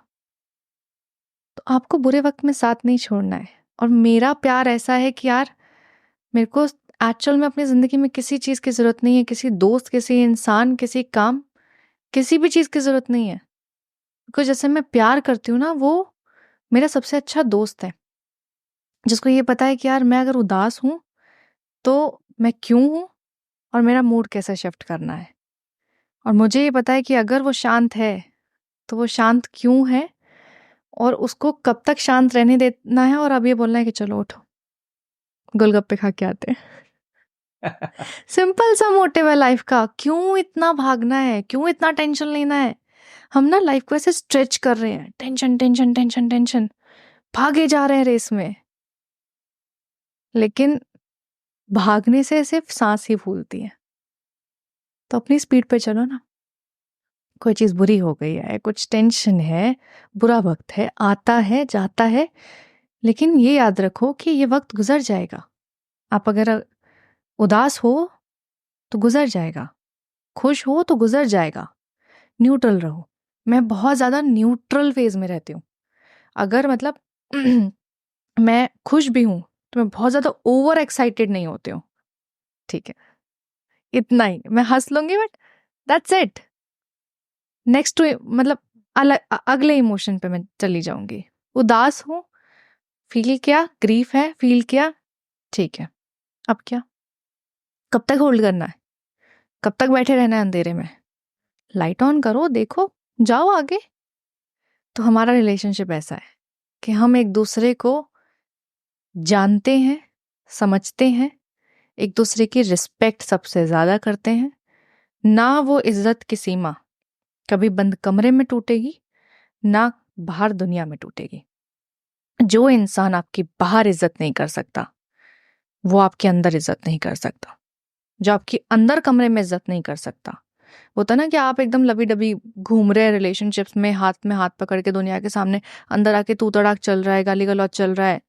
तो आपको बुरे वक्त में साथ नहीं छोड़ना है। और मेरा प्यार ऐसा है कि यार मेरे को एक्चुअल में अपनी ज़िंदगी में किसी चीज़ की ज़रूरत नहीं है, किसी दोस्त, किसी इंसान, किसी काम, किसी भी चीज़ की ज़रूरत नहीं है। बिकॉज जैसे मैं प्यार करती हूँ ना, वो मेरा सबसे अच्छा दोस्त है, जिसको ये पता है कि यार मैं अगर उदास हूँ तो मैं क्यों हूँ और मेरा मूड कैसे शिफ्ट करना है। और मुझे ये पता है कि अगर वो शांत है तो वो शांत क्यों है, और उसको कब तक शांत रहने देना है, और अब ये बोलना है कि चलो उठो गोलगप्पे खा के आते हैं। सिंपल सा मोटिव है लाइफ का। क्यों इतना भागना है, क्यों इतना टेंशन लेना है? हम ना लाइफ को ऐसे स्ट्रेच कर रहे हैं, टेंशन टेंशन टेंशन टेंशन, भागे जा रहे हैं रेस में, लेकिन भागने से सिर्फ सांस ही फूलती है। तो अपनी स्पीड पे चलो ना। कोई चीज़ बुरी हो गई है, कुछ टेंशन है, बुरा वक्त है, आता है जाता है, लेकिन ये याद रखो कि ये वक्त गुजर जाएगा। आप अगर उदास हो तो गुजर जाएगा, खुश हो तो गुजर जाएगा। न्यूट्रल रहो। मैं बहुत ज़्यादा न्यूट्रल फेज में रहती हूँ। अगर मतलब मैं खुश भी हूँ तो मैं बहुत ज़्यादा ओवर एक्साइटेड नहीं होती हूँ, ठीक है, इतना ही। मैं हंस लूंगी but that's it. Next to मतलब अगले इमोशन पे मैं चली जाऊंगी। उदास हूँ, फील किया, ग्रीफ है, फील किया, ठीक है, अब क्या? कब तक होल्ड करना है? कब तक बैठे रहना है अंधेरे में? लाइट ऑन करो, देखो, जाओ आगे। तो हमारा रिलेशनशिप ऐसा है कि हम एक दूसरे को जानते हैं, समझते हैं, एक दूसरे की रिस्पेक्ट सबसे ज़्यादा करते हैं। ना वो इज्जत की सीमा कभी बंद कमरे में टूटेगी, ना बाहर दुनिया में टूटेगी। जो इंसान आपकी बाहर इज्जत नहीं कर सकता, वो आपके अंदर इज्जत नहीं कर सकता। जो आपकी अंदर कमरे में इज्जत नहीं कर सकता, होता ना कि आप एकदम लबी डबी घूम रहे हैं रिलेशनशिप्स में हाथ पकड़ के दुनिया के सामने, अंदर आके तू तड़ाक चल रहा है, गाली गलौज चल रहा है।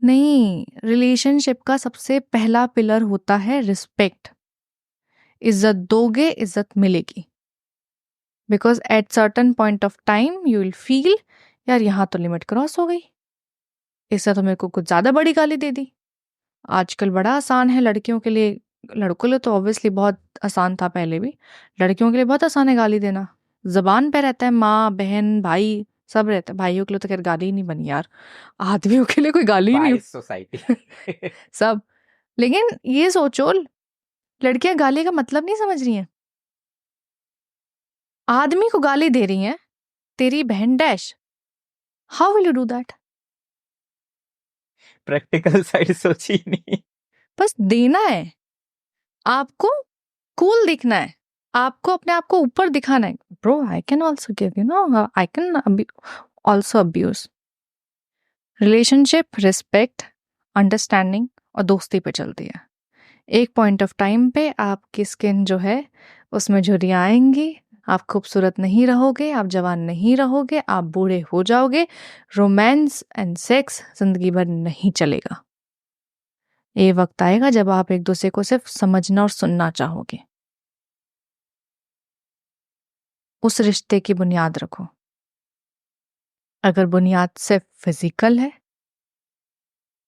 नहीं, रिलेशनशिप का सबसे पहला पिलर होता है रिस्पेक्ट। इज्जत दोगे, इज्जत मिलेगी। Because at certain point of time you will feel यार यहाँ तो लिमिट क्रॉस हो गई, इससे तो मेरे को कुछ ज्यादा बड़ी गाली दे दी। आजकल बड़ा आसान है लड़कियों के लिए, लड़कों के लिए तो ऑब्वियसली बहुत आसान था पहले भी, लड़कियों के लिए बहुत आसान है गाली देना। जबान पे रहता है, माँ बहन भाई सब रहता है। भाइयों के लिए तो खैर गाली ही नहीं बनी यार, आदमियों के लिए कोई गाली ही नहीं सोसाइटी सब। लेकिन ये सोचो, लड़कियां गाली का मतलब नहीं समझ रही हैं। आदमी को गाली दे रही हैं, तेरी बहन dash, how will you do that? Practical side सोची नहीं। बस देना है आपको, कूल दिखना है आपको, अपने आप को ऊपर दिखाना है। Bro I can also give, you know, I can also abuse. Relationship respect, understanding और दोस्ती पे चलती है। एक पॉइंट ऑफ टाइम पे आपकी स्किन जो है उसमें झुर्रियाँ आएंगी, आप खूबसूरत नहीं रहोगे, आप जवान नहीं रहोगे, आप बूढ़े हो जाओगे। रोमांस एंड सेक्स जिंदगी भर नहीं चलेगा। ये वक्त आएगा जब आप एक दूसरे को सिर्फ समझना और सुनना चाहोगे। उस रिश्ते की बुनियाद रखो। अगर बुनियाद सिर्फ फिजिकल है,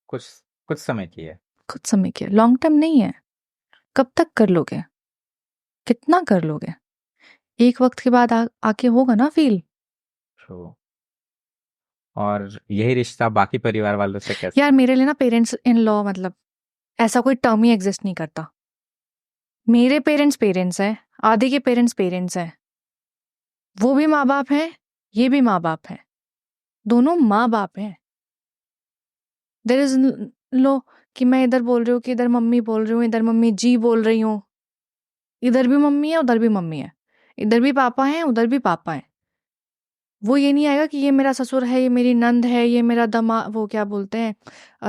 कुछ कुछ समय की है। कुछ समय के, लॉन्ग टर्म नहीं है। कब तक कर लोगे? कितना कर लोगे? एक वक्त के बाद आके होगा ना फील। True. और यही रिश्ता बाकी परिवार वालों से कैसे? यार मेरे लिए ना पेरेंट्स इन लॉ मतलब ऐसा कोई टर्म ही एग्जिस्ट नहीं करता। मेरे पेरेंट्स पेरेंट्स हैं, आदि के पेरेंट्स पेरेंट्स हैं। वो भी माँ बाप हैं, ये भी माँ बाप हैं, दोनों माँ बाप हैं। देयर इज लो कि मैं इधर बोल रही हूँ कि इधर मम्मी बोल रही हूँ, इधर मम्मी जी बोल रही हूँ। इधर भी मम्मी है, उधर भी मम्मी है, इधर भी पापा हैं, उधर भी पापा हैं। वो ये नहीं आएगा कि ये मेरा ससुर है, ये मेरी नंद है, ये मेरा दमा वो क्या बोलते हैं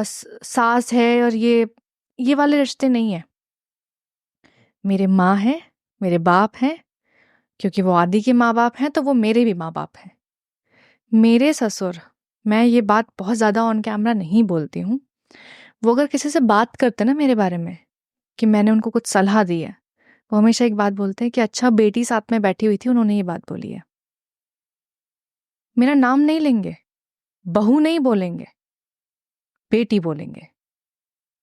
सास है, और ये वाले रिश्ते नहीं है। मेरे माँ हैं, मेरे बाप हैं, क्योंकि वो आदि के माँ बाप हैं तो वो मेरे भी माँ बाप हैं। मेरे ससुर, मैं ये बात बहुत ज़्यादा ऑन कैमरा नहीं बोलती हूँ, वो अगर किसी से बात करते ना मेरे बारे में कि मैंने उनको कुछ सलाह दी है, वो हमेशा एक बात बोलते हैं कि अच्छा बेटी साथ में बैठी हुई थी, उन्होंने ये बात बोली है। मेरा नाम नहीं लेंगे, बहू नहीं बोलेंगे, बेटी बोलेंगे।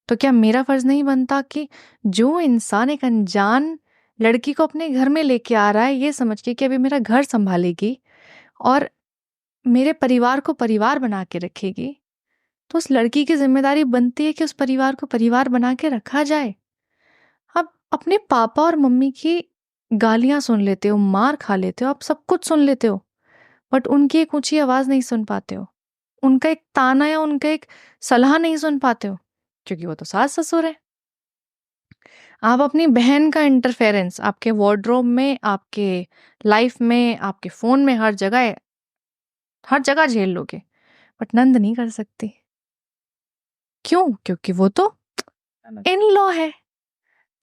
तो क्या मेरा फर्ज नहीं बनता कि जो इंसान एक अनजान लड़की को अपने घर में लेके आ रहा है ये समझ के कि अभी मेरा घर संभालेगी और मेरे परिवार को परिवार बना के रखेगी, तो उस लड़की की जिम्मेदारी बनती है कि उस परिवार को परिवार बना के रखा जाए। आप अपने पापा और मम्मी की गालियां सुन लेते हो, मार खा लेते हो, आप सब कुछ सुन लेते हो, बट उनकी एक ऊंची आवाज नहीं सुन पाते हो, उनका एक ताना या उनका एक सलाह नहीं सुन पाते हो, क्योंकि वो तो सास ससुर है। आप अपनी बहन का इंटरफेरेंस आपके वार्डरोब में, आपके लाइफ में, आपके फोन में, हर जगह झेल लोगे, बट नंद नहीं कर सकती। क्यों? क्योंकि वो तो इन लॉ है।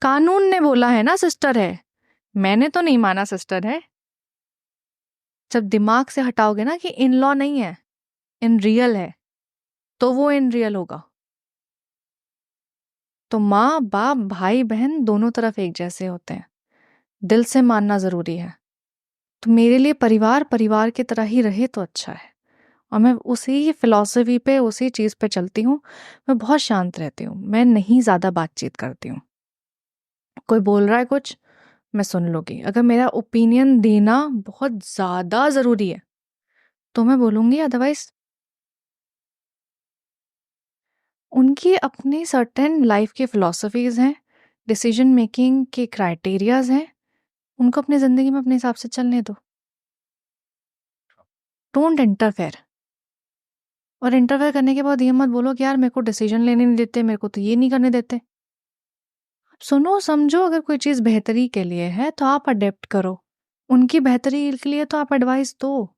कानून ने बोला है ना सिस्टर है, मैंने तो नहीं माना सिस्टर है। जब दिमाग से हटाओगे ना कि इन लॉ नहीं है, इन रियल है, तो वो इन रियल होगा। तो माँ बाप भाई बहन दोनों तरफ एक जैसे होते हैं, दिल से मानना जरूरी है। तो मेरे लिए परिवार परिवार की तरह ही रहे तो अच्छा है, और मैं उसी फिलॉसफी पे, उसी चीज़ पे चलती हूँ। मैं बहुत शांत रहती हूँ, मैं नहीं ज़्यादा बातचीत करती हूँ। कोई बोल रहा है कुछ, मैं सुन लूँगी। अगर मेरा ओपिनियन देना बहुत ज़्यादा ज़रूरी है तो मैं बोलूँगी, अदरवाइज उनकी अपनी सर्टेन लाइफ की फिलॉसफीज हैं, डिसीजन मेकिंग के क्राइटेरियाज हैं, उनको अपनी ज़िंदगी में अपने हिसाब से चलने दो। Don't interfere. और इंटरफेयर करने के बाद ये मत बोलो कि यार मेरे को डिसीजन लेने नहीं देते, मेरे को तो ये नहीं करने देते। सुनो समझो, अगर कोई चीज़ बेहतरी के लिए है तो आप अडेप्ट करो, उनकी बेहतरी के लिए तो आप एडवाइस दो।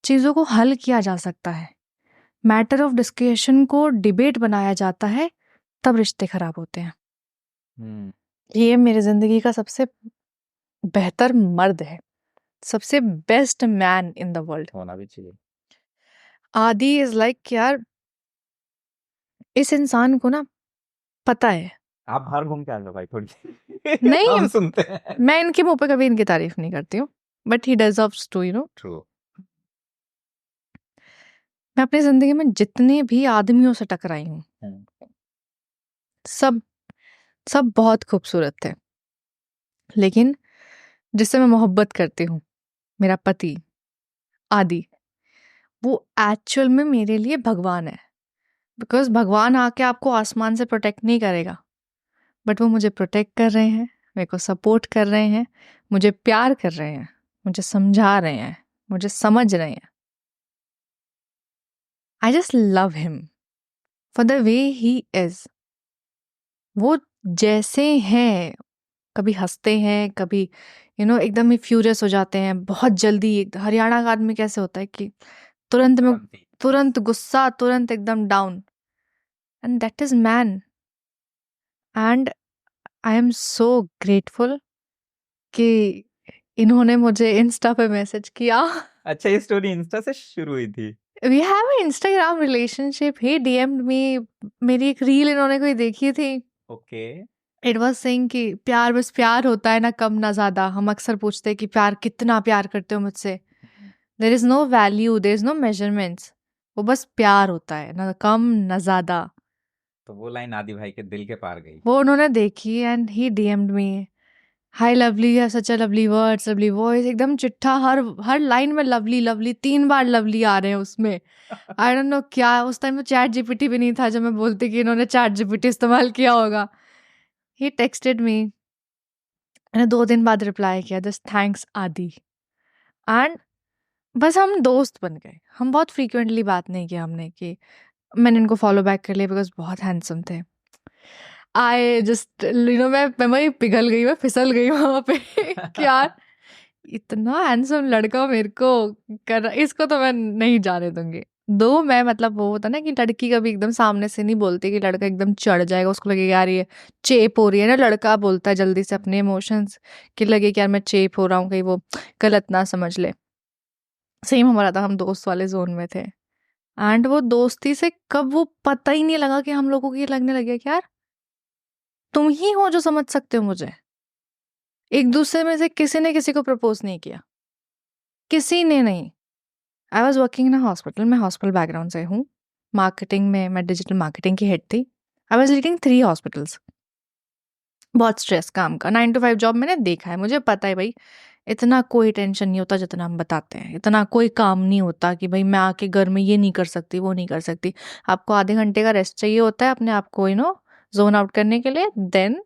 चीज़ों को हल किया जा सकता है, मैटर ऑफ डिस्कशन को डिबेट बनाया जाता है, तब रिश्ते खराब होते हैं। ये मेरी जिंदगी का सबसे बेहतर मर्द है, सबसे best man in the world. होना भी चाहिए। आदि इज लाइक यार, इस इंसान को ना पता है। आप बाहर घूम के आ जाओ भाई थोड़ी नहीं, हम सुनते हैं। मैं इनके मुंह पे कभी इनकी तारीफ नहीं करती हूँ, but he deserves too, true. मैं अपनी जिंदगी में जितने भी आदमियों से टकराई हूँ, सब सब बहुत खूबसूरत थे, लेकिन जिससे मैं मोहब्बत करती हूँ, मेरा पति आदि, वो एक्चुअल में मेरे लिए भगवान है। बिकॉज भगवान आके आपको आसमान से प्रोटेक्ट नहीं करेगा, बट वो मुझे प्रोटेक्ट कर रहे हैं, मेरे को सपोर्ट कर रहे हैं, मुझे प्यार कर रहे हैं, मुझे समझा रहे हैं, मुझे समझ रहे हैं। I just love him for the way he is. वो जैसे हैं, कभी हंसते हैं, कभी एकदम ही फ्यूरियस हो जाते हैं बहुत जल्दी। हरियाणा का आदमी कैसे होता है कि तुरंत गुस्सा, तुरंत एकदम down, and that is man. And I am so grateful कि इन्होंने मुझे इंस्टा पे मैसेज किया। अच्छा, ये स्टोरी इंस्टा से शुरू हुई थी? We have a Instagram relationship. He DMed me. मेरी एक रील इन्होंने कोई देखी थी। ओके। इट वाज सेइंग कि प्यार बस प्यार होता है, ना कम ना ज्यादा। हम अक्सर पूछते हैं कि प्यार कितना प्यार करते हो मुझसे। There is no value, there is no measurements. वो बस प्यार होता है, ना कम ना ज्यादा। तो वो लाइन आदि भाई के दिल के पार गई। वो उन्होंने देखी and he DMed me, hi lovely, you have such a lovely words, lovely voice. एकदम चिट्ठा, हर लाइन में लवली लवली, 3 बार लवली आ रहे हैं उसमें। आई डोंट नो क्या। उस टाइम में चैट जीपीटी भी नहीं था जब मैं बोलती कि इन्होंने चैट जीपीटी इस्तेमाल किया होगा। ही टेक्सटेड मी, मैंने 2 दिन बाद रिप्लाई किया, जस्ट थैंक्स आदि। एंड बस हम दोस्त बन गए। हम बहुत फ्रीक्वेंटली बात नहीं किया हमने कि मैंने इनको फॉलो बैक कर लिया बिकॉज बहुत हैंडसम थे। आई जस्ट मैं वही पिघल गई, मैं फिसल गई वहां पे कि यार इतना हैंडसम लड़का मेरे को कर रहा, इसको तो मैं नहीं जाने दूंगी। दो मैं मतलब वो होता ना कि लड़की कभी एकदम सामने से नहीं बोलती कि लड़का एकदम चढ़ जाएगा, उसको लगेगा यार ये चेप हो रही है ना। लड़का बोलता है जल्दी से अपने इमोशंस, कि लगे कि यार मैं चेप हो रहा हूँ, कहीं वो गलत ना समझ ले। सेम हमारा था, हम दोस्त वाले जोन में थे। एंड वो दोस्ती से कब वो पता ही नहीं लगा कि हम लोगों को ये लगने लगे कि यार तुम ही हो जो समझ सकते हो मुझे। एक दूसरे में से किसी ने किसी को प्रपोज नहीं किया, किसी ने नहीं। I was working in a hospital, मैं हॉस्पिटल बैकग्राउंड से हूँ। मार्केटिंग में मैं डिजिटल मार्केटिंग की हेड थी। I was leading 3 hospitals. बहुत स्ट्रेस काम का, 9 to 5 जॉब मैंने देखा है, मुझे पता है भाई इतना कोई टेंशन नहीं होता जितना हम बताते हैं। इतना कोई काम नहीं होता कि भाई मैं आके घर में ये नहीं कर सकती, वो नहीं कर सकती। आपको आधे घंटे का रेस्ट चाहिए होता है अपने आप को जोन आउट करने के लिए, then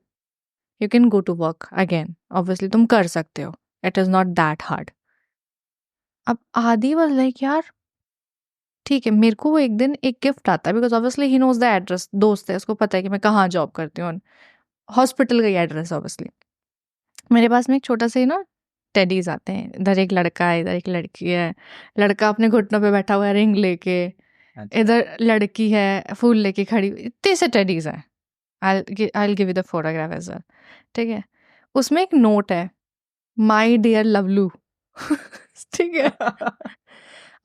you can go to work again. Obviously तुम कर सकते हो, it is not that hard. अब आदि वाज लाइक यार ठीक है, मेरे को वो एक दिन एक गिफ्ट आता है because obviously he knows the address, दोस्त है, उसको पता है कि मैं कहाँ जॉब करती हूँ। हॉस्पिटल का ही एड्रेस ऑब्वियसली। मेरे पास में एक छोटा सा टेडीज आते हैं, इधर एक लड़का है, इधर एक लड़की है। लड़का अपने घुटनों पे बैठा हुआ है रिंग लेके, अच्छा। इधर लड़की है फूल लेके खड़ी हुई। इतने से टेडीज हैं। I give you the photograph as well, ठीक है। उसमें एक नोट है, माई डियर लवलू। ठीक है।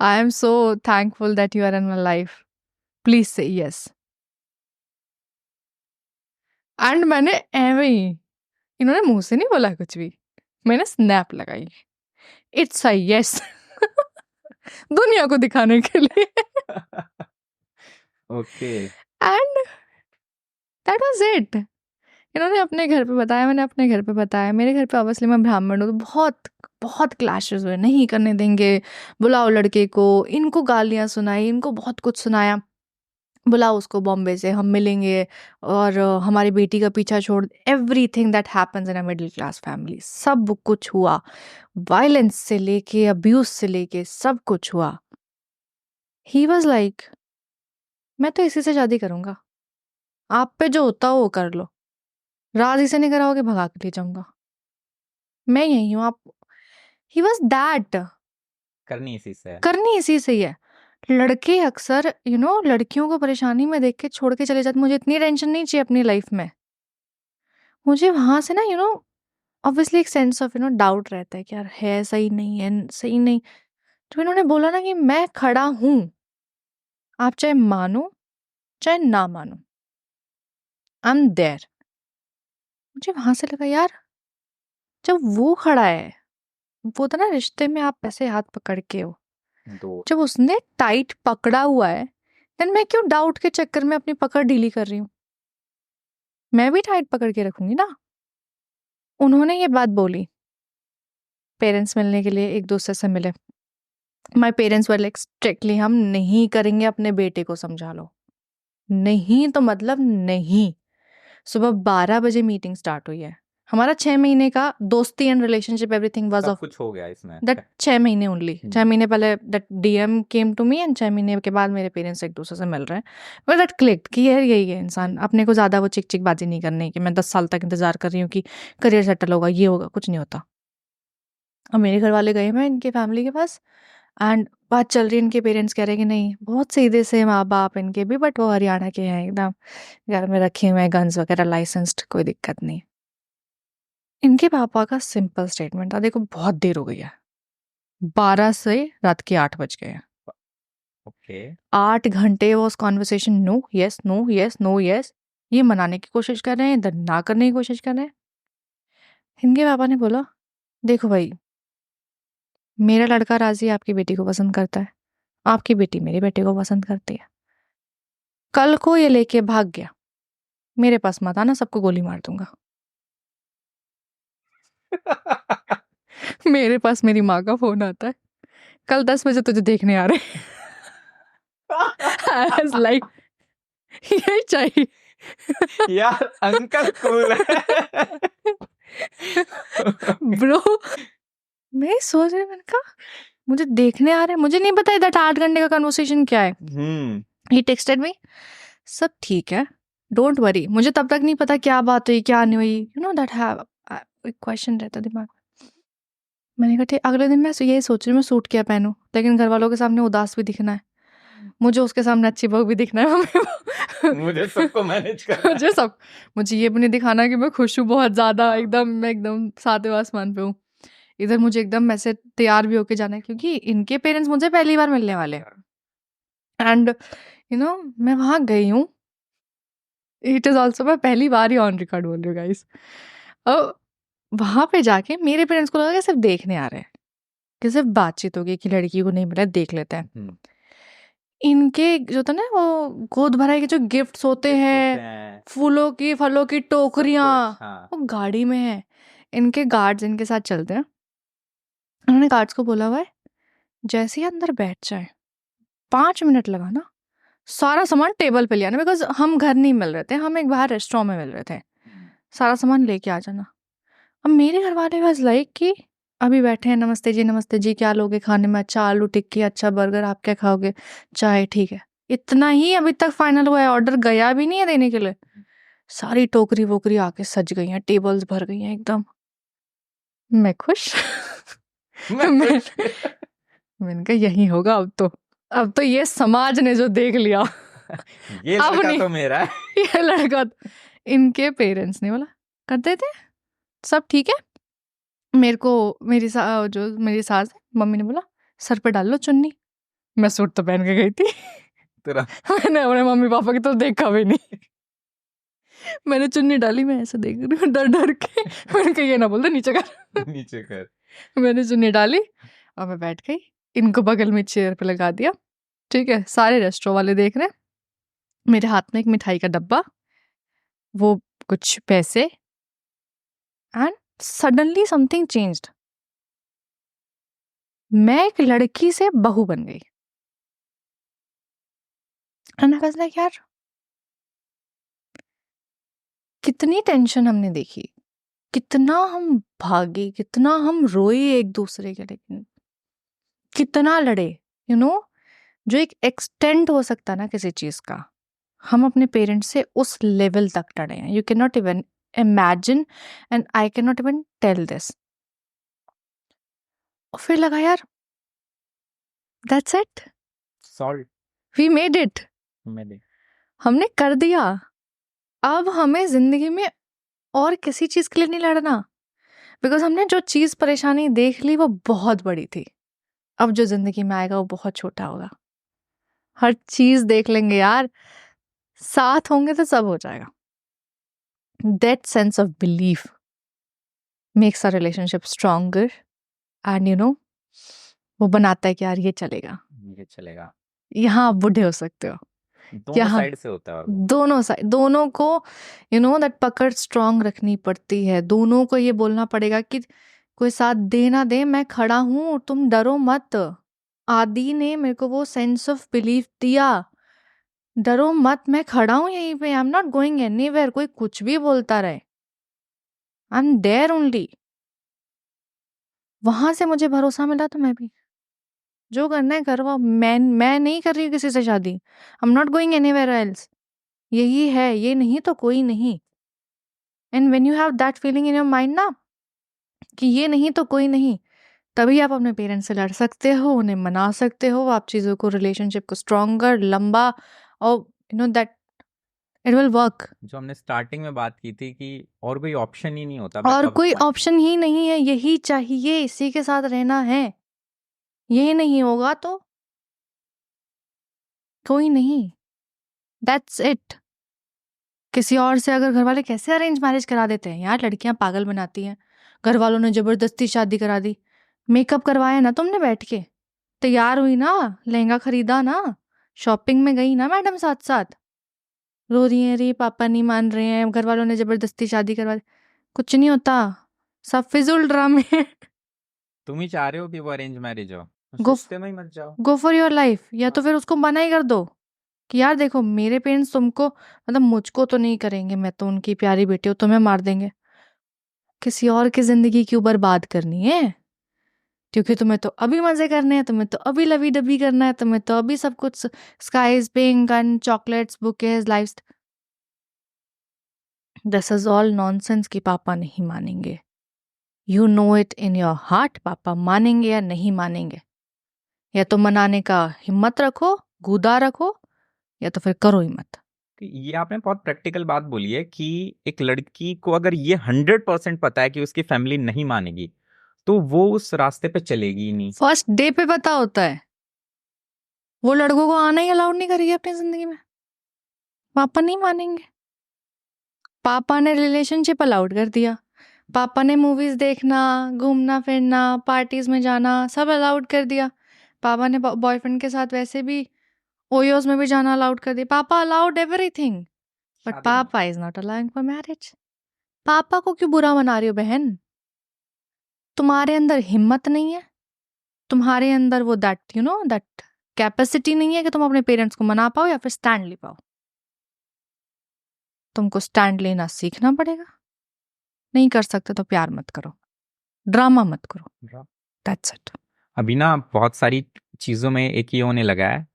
I am so thankful that you are in my life, please say yes. And मैंने एवे ही, इन्होंने मुंह से नहीं बोला कुछ भी, मैंने स्नैप लगाई, इट्स अ यस। दुनिया को दिखाने के लिए। Okay. And that was it. इन्होंने अपने घर पे बताया, मैंने अपने घर पे बताया। मेरे घर पे ऑब्वियसली मैं ब्राह्मण हूँ, तो बहुत बहुत क्लैशेस हुए, नहीं करने देंगे, बुलाओ लड़के को, इनको गालियाँ सुनाई, इनको बहुत कुछ सुनाया, बुलाओ उसको बॉम्बे से, हम मिलेंगे, और हमारी बेटी का पीछा छोड़। Everything that happens in a middle class family, सब कुछ हुआ। वायलेंस से लेके अब्यूज से लेके सब कुछ हुआ। ही वॉज लाइक मैं तो इसी से शादी करूंगा, आप पे जो होता हो वो कर लो, राजी से नहीं कराओगे भगा के ले जाऊंगा, मैं यही हूँ आप। He was that. करनी इसी से है। करनी इसी से ही है। लड़के अक्सर लड़कियों को परेशानी में देख के छोड़ के चले जाते, मुझे इतनी टेंशन नहीं चाहिए अपनी लाइफ में। मुझे वहां से ना ऑब्वियसली एक सेंस ऑफ डाउट रहता है कि यार है सही नहीं है, सही नहीं। तो इन्होंने बोला ना कि मैं खड़ा हूं, आप चाहे मानो चाहे ना मानो, आई एम देयर। मुझे वहां से लगा यार जब वो खड़ा है, वो तो ना रिश्ते में आप ऐसे हाथ पकड़ के हो, दो। जब उसने टाइट पकड़ा हुआ है, देन मैं क्यों डाउट के चक्कर में अपनी पकड़ ढीली कर रही हूँ। मैं भी टाइट पकड़ के रखूंगी ना। उन्होंने ये बात बोली, पेरेंट्स मिलने के लिए एक दूसरे से मिले। My parents were like strictly हम नहीं करेंगे, अपने बेटे को समझा लो। नहीं तो मतलब नहीं। सुबह 12 बजे मीटिंग स्टार्ट हुई है। हमारा 6 महीने का दोस्ती एंड रिलेशनशिप, एवरीथिंग वाज सब ऑफ कुछ हो गया इसमें। दैट 6 महीने ओनली। 6 महीने पहले that DM came to me, and 6 महीने के बाद मेरे पेरेंट्स एक दूसरे से मिल रहे हैं। बट दैट क्लिक्ड कि यार यही है इंसान, अपने को ज़्यादा वो चिक चिक बाजी नहीं करनी कि मैं 10 साल तक इंतजार कर रही हूँ कि करियर सेटल होगा, ये होगा, कुछ नहीं होता। अब मेरे घर वाले गए मैं इनके फैमिली के पास, एंड बात चल रही है, इनके पेरेंट्स कह रहे हैं कि नहीं बहुत सीधे से माँ बाप इनके भी, बट वो हरियाणा के हैं, एकदम घर में रखे हुए हैं गन्स वगैरह, लाइसेंस्ड, कोई दिक्कत नहीं। इनके पापा का सिंपल स्टेटमेंट था, देखो बहुत देर हो गई है, 12 से रात के 8 बज गए हैं। ओके 8 घंटे वो उस conversation no yes no yes no yes, ये मनाने की कोशिश कर रहे हैं, इधर ना करने की कोशिश कर रहे हैं। इनके पापा ने बोला, देखो भाई, मेरा लड़का राजी आपकी बेटी को पसंद करता है, आपकी बेटी मेरे बेटे को पसंद करती है। कल को ये लेके भाग गया, मेरे पास मत आना, सबको गोली मार दूंगा। मेरे पास मेरी माँ का फोन आता है, कल 10 बजे तुझे देखने आ रहे हैं। I was like, यही चाहिए। यार अंकल कूल है। ब्रो, मैं सोच रही, मैंने कहा मुझे देखने आ रहे हैं, मुझे नहीं पता इधर 8 घंटे का कन्वर्सेशन क्या है। ही टेक्स्टेड मी, सब ठीक है, डोंट वरी। मुझे तब तक नहीं पता क्या बात हुई क्या नहीं हुई, यू नो दैट हैव एक क्वेश्चन रहता दिमाग में। मैंने कहा ठीक। अगले दिन मैं यही सोच रही हूँ मैं सूट क्या पहनूं, लेकिन घर वालों के सामने उदास भी दिखना है, मुझे उसके सामने अच्छी बहू भी दिखना है। मुझे सबको मैनेज करना है। मुझे ये भी नहीं दिखाना कि मैं खुश हूँ बहुत ज्यादा, एकदम मैं एकदम सातवें आसमान पे हूँ। इधर मुझे एकदम ऐसे तैयार भी होके जाना है, क्योंकि इनके पेरेंट्स मुझे पहली बार मिलने वाले हैं। एंड यू नो मैं वहां गई हूँ, इट इज ऑल्सो मैं पहली बार ही ऑन रिकॉर्ड बोल रही हूँ गाइस। अब वहां पे जाके मेरे पेरेंट्स को लगा कि सिर्फ देखने आ रहे हैं, कि सिर्फ बातचीत होगी कि लड़की को नहीं मिला देख लेते हैं। इनके जो था ना वो गोद भराई के जो गिफ्ट्स होते हैं, फूलों की फलों की टोकरियां, वो गाड़ी में है। इनके गार्ड्स इनके साथ चलते हैं, उन्होंने गार्ड्स को बोला हुआ है जैसे ही अंदर बैठ जाए 5 मिनट लगा ना, सारा सामान टेबल पे ले आना, बिकॉज हम घर नहीं मिल रहे थे, हम एक बाहर रेस्टोरेंट में मिल रहे थे, सारा सामान लेके आ जाना। अब मेरे घर वाले बस लाइक कि अभी बैठे हैं, नमस्ते जी क्या लोगे खाने में, अच्छा आलू टिक्की, अच्छा बर्गर, आप क्या खाओगे, चाय, ठीक है। इतना ही अभी तक फाइनल हुआ है, ऑर्डर गया भी नहीं है देने के लिए। सारी टोकरी वोकरी आके सज गई हैं, टेबल्स भर गई हैं एकदम। मैं खुश। मैंने कहा यही होगा अब तो ये समाज ने जो देख लिया। ये अब लड़का नहीं, तो मेरा है। ये लड़का इनके पेरेंट्स ने बोला कर देते, सब ठीक है। मेरे को मेरी सास है, मम्मी ने बोला सर पे डाल लो चुन्नी। मैं सूट तो पहन के गई थी। मैंने अपने मम्मी पापा की तो देखा भी नहीं। मैंने चुन्नी डाली, मैं ऐसे देख रही हूँ डर डर के। मैंने कहा ये ना बोल दे नीचे कर। नीचे कर। मैंने चुन्नी डाली और मैं बैठ गई, इनको बगल में चेयर पे लगा दिया। ठीक है, सारे रेस्टोरेंट वाले देख रहे हैं, मेरे हाथ में एक मिठाई का डब्बा, वो कुछ पैसे, एंड सडनली समथिंग चेंज्ड। मैं एक लड़की से बहू बन गई। एंड आई वाज लाइक यार कितनी टेंशन हमने देखी, कितना हम भागे, कितना हम रोए एक दूसरे के, लेकिन कितना लड़े, यू नो जो एक एक्सटेंट हो सकता ना किसी चीज का, हम अपने पेरेंट्स से उस लेवल तक लड़े हैं। You can not even imagine and I can not even tell this. और फिर लगा यार that's it, solve we made it, हमने कर दिया। अब हमें जिंदगी में और किसी चीज के लिए नहीं लड़ना, बिकॉज हमने जो चीज परेशानी देख ली वो बहुत बड़ी थी। अब जो जिंदगी में आएगा वो बहुत छोटा होगा। हर चीज देख लेंगे यार, साथ होंगे तो सब हो जाएगा। That sense of belief makes a relationship stronger, and you know वो बनाता है कि यार ये चलेगा, यहाँ आप बूढ़े हो सकते हो। दोनों साइड से होता है, और दोनों को यू नो दैट पकड़ स्ट्रांग रखनी पड़ती है। दोनों को ये बोलना पड़ेगा कि कोई साथ दे ना दे, मैं खड़ा हूं, तुम डरो मत। आदि ने मेरे को वो सेंस ऑफ बिलीफ दिया, डरो मत, मैं खड़ा हूं यहीं पे, I am not going anywhere. कोई कुछ भी बोलता रहे, आई एम देयर ओनली। वहां से मुझे भरोसा मिला, तो मैं भी जो करना है करवा। मैं नहीं कर रही हूँ किसी से शादी, I am not going anywhere else. यही है, ये नहीं तो कोई नहीं। And when you have that feeling in your mind ना कि ये नहीं तो कोई नहीं, तभी आप अपने पेरेंट्स से लड़ सकते हो, उन्हें मना सकते हो, आप चीज़ों को, रिलेशनशिप को स्ट्रॉन्गर, लंबा और you know that it will work. जो हमने स्टार्टिंग में बात की थी कि और कोई ऑप्शन ही नहीं होता और backup कोई point। ऑप्शन ही नहीं है, यही चाहिए, इसी के साथ रहना है। यही नहीं होगा तो कोई नहीं, दैट्स इट। किसी और से अगर घर वाले कैसे अरेंज मैरिज करा देते हैं यार, लड़कियां पागल बनाती हैं। घर वालों ने जबरदस्ती शादी करा दी। मेकअप करवाया ना तुमने बैठ के, तैयार हुई ना, लहंगा खरीदा ना, शॉपिंग में गई ना मैडम साथ साथ, रो रही है, रे पापा नहीं मान रहे हैं, घर वालों ने जबरदस्ती शादी करवा दी। कुछ नहीं होता, सब फिजूल ड्रामे। तुम ही चाह रहे हो कि वो अरेंज मैरिज हो, गो रिश्ते में ही मत जाओ। Go for your life. या तो फिर उसको मना ही कर दो कि यार देखो, मेरे पेरेंट्स तुमको, मतलब मुझको तो नहीं करेंगे, मैं तो उनकी प्यारी बेटी हूँ, तुम्हें मार देंगे। किसी और की जिंदगी क्यों बर्बाद करनी है? क्योंकि तुम्हें तो अभी मजे करने हैं, तुम्हें तो अभी लवी डबी करना है, तुम्हें तो अभी सब कुछ skies pink and chocolates bouquets life. This is all nonsense कि पापा नहीं मानेंगे। You know it in your heart, पापा मानेंगे या नहीं मानेंगे। या तो मनाने का हिम्मत रखो, गुदा रखो, या तो फिर करो ही मत। कि ये आपने बहुत प्रैक्टिकल बात बोली है कि एक लड़की को अगर ये 100% पता है कि उसकी फैमिली नहीं मानेगी तो वो उस रास्ते पे चलेगी ही नहीं। फर्स्ट डे पे पता होता है। वो लड़कों को आना ही अलाउड नहीं करेगी अपनी जिंदगी में, पापा नहीं मानेंगे। पापा ने रिलेशनशिप अलाउड कर दिया, पापा ने मूवीज देखना, घूमना फिरना, पार्टीज में जाना सब अलाउड कर दिया। पापा ने बॉयफ्रेंड के साथ वैसे भी ओयोस में भी जाना अलाउड कर दिया। पापा अलाउड एवरीथिंग, बट शादी नहीं। पापा is not allowing for marriage. पापा को क्यों बुरा मना रही हो बहन? तुम्हारे अंदर हिम्मत नहीं है, तुम्हारे अंदर वो दैट दैट कैपेसिटी नहीं है कि तुम अपने पेरेंट्स को मना पाओ या फिर स्टैंड ले पाओ। तुमको स्टैंड लेना सीखना पड़ेगा। नहीं कर सकते तो प्यार मत करो, ड्रामा मत करो, दैट्स इट। अभी ना बहुत सारी चीजों में एक ये होने लगा है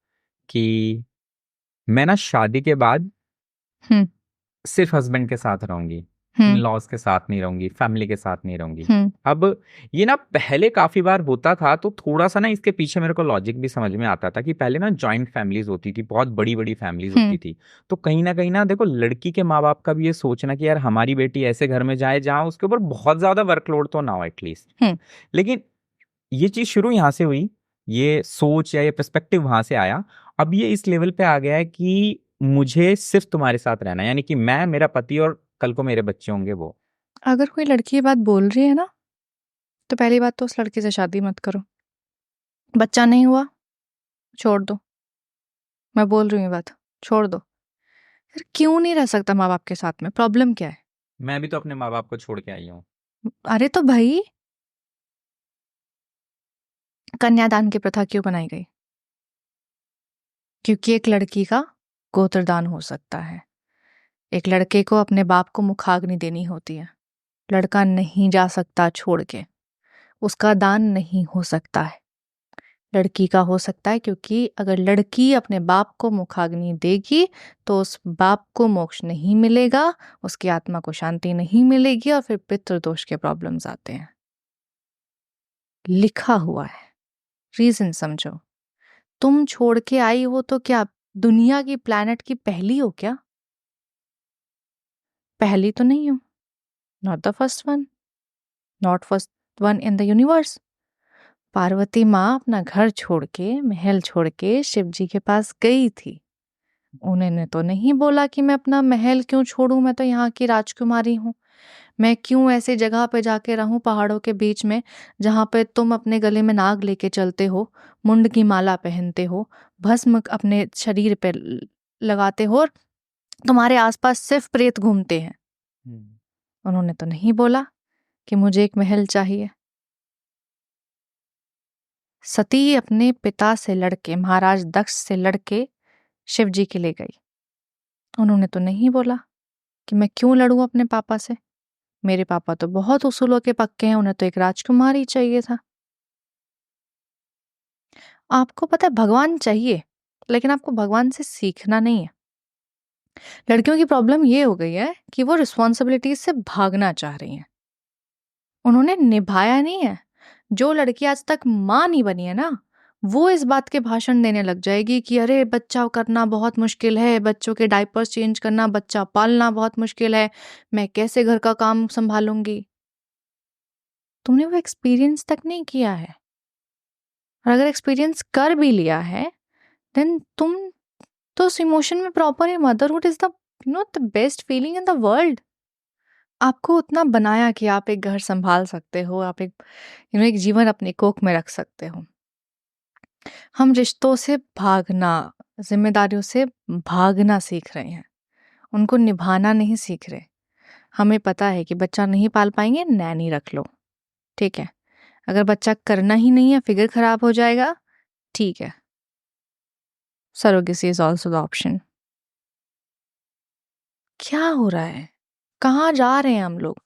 कि मैं ना शादी के बाद हम्म सिर्फ हस्बैंड के साथ रहूंगी, इन हम्म लॉज के साथ नहीं रहूंगी, फैमिली के साथ नहीं रहूंगी। हम्म अब ये ना पहले काफी बार होता था तो थोड़ा सा ना इसके पीछे मेरे को लॉजिक भी समझ में आता था कि पहले ना जॉइंट फैमिलीज होती थी, बहुत बड़ी बड़ी फैमिलीज होती थी। तो कहीं ना देखो लड़की के माँ बाप का भी ये सोचना कि यार हमारी बेटी ऐसे घर में जाए जहाँ उसके ऊपर बहुत ज्यादा वर्कलोड तो ना हो एटलीस्ट। लेकिन ये चीज शुरू यहाँ से हुई, ये सोच या ये पर्सपेक्टिव वहां से आया। अब ये इस लेवल पे आ गया है कि मुझे सिर्फ तुम्हारे साथ रहना है, यानी कि मैं, मेरा पति और कल को मेरे बच्चे होंगे वो। अगर कोई लड़की ये बात बोल रही है ना, तो पहली बात तो उस लड़की से शादी मत करो। बच्चा नहीं हुआ, छोड़ दो। मैं बोल रही हूँ ये बात, छोड़ दो। फिर क्यों नहीं रह सकता माँ बाप के साथ में? प्रॉब्लम क्या है? मैं भी तो अपने माँ बाप को छोड़ के आई हूँ। अरे तो भाई, कन्यादान की प्रथा क्यों बनाई गई? क्योंकि एक लड़की का गोत्रदान हो सकता है। एक लड़के को अपने बाप को मुखाग्नि देनी होती है। लड़का नहीं जा सकता छोड़ के, उसका दान नहीं हो सकता है। लड़की का हो सकता है, क्योंकि अगर लड़की अपने बाप को मुखाग्नि देगी तो उस बाप को मोक्ष नहीं मिलेगा, उसकी आत्मा को शांति नहीं मिलेगी और फिर पितृदोष के प्रॉब्लम्स आते हैं। लिखा हुआ है, रीजन समझो। तुम छोड़ के आई हो तो क्या दुनिया की, प्लैनेट की पहली हो क्या? पहली तो नहीं हो, not the first one, not first one in the universe. Parvati माँ अपना घर छोड़ के, महल छोड़ के शिव जी के पास गई थी। उन्होंने तो नहीं बोला कि मैं अपना महल क्यों छोड़ूं, मैं तो यहाँ की राजकुमारी हूँ, मैं क्यों ऐसी जगह पे जाके रहूं पहाड़ों के बीच में, जहाँ पे तुम अपने गले में नाग लेके चलते हो, मुंड की माला पहनते हो, भस्म अपने शरीर पे लगाते हो और तुम्हारे आसपास सिर्फ प्रेत घूमते हैं। उन्होंने तो नहीं बोला कि मुझे एक महल चाहिए। सती अपने पिता से लड़के, महाराज दक्ष से लड़के शिव जी के ले गई। उन्होंने तो नहीं बोला कि मैं क्यों लड़ूं अपने पापा से, मेरे पापा तो बहुत उसूलों के पक्के हैं, उन्हें तो एक राजकुमारी चाहिए था। आपको पता है भगवान चाहिए, लेकिन आपको भगवान से सीखना नहीं है। लड़कियों की प्रॉब्लम ये हो गई है कि वो रिस्पॉन्सिबिलिटीज से भागना चाह रही हैं, उन्होंने निभाया नहीं है। जो लड़की आज तक माँ नहीं बनी है ना, वो इस बात के भाषण देने लग जाएगी कि अरे बच्चा करना बहुत मुश्किल है, बच्चों के डायपर्स चेंज करना, बच्चा पालना बहुत मुश्किल है, मैं कैसे घर का काम संभालूंगी। तुमने वो एक्सपीरियंस तक नहीं किया है, और अगर एक्सपीरियंस कर भी लिया है देन तुम तो उस इमोशन में प्रॉपर है। Motherhood is the the best feeling in the world. आपको उतना बनाया कि आप एक घर संभाल सकते हो, आप एक एक जीवन अपनी कोख में रख सकते हो। हम रिश्तों से भागना, जिम्मेदारियों से भागना सीख रहे हैं, उनको निभाना नहीं सीख रहे। हमें पता है कि बच्चा नहीं पाल पाएंगे, नैनी रख लो, ठीक है। अगर बच्चा करना ही नहीं है, फिगर खराब हो जाएगा, ठीक है, surrogacy is also the option. क्या हो रहा है, कहाँ जा रहे हैं हम लोग?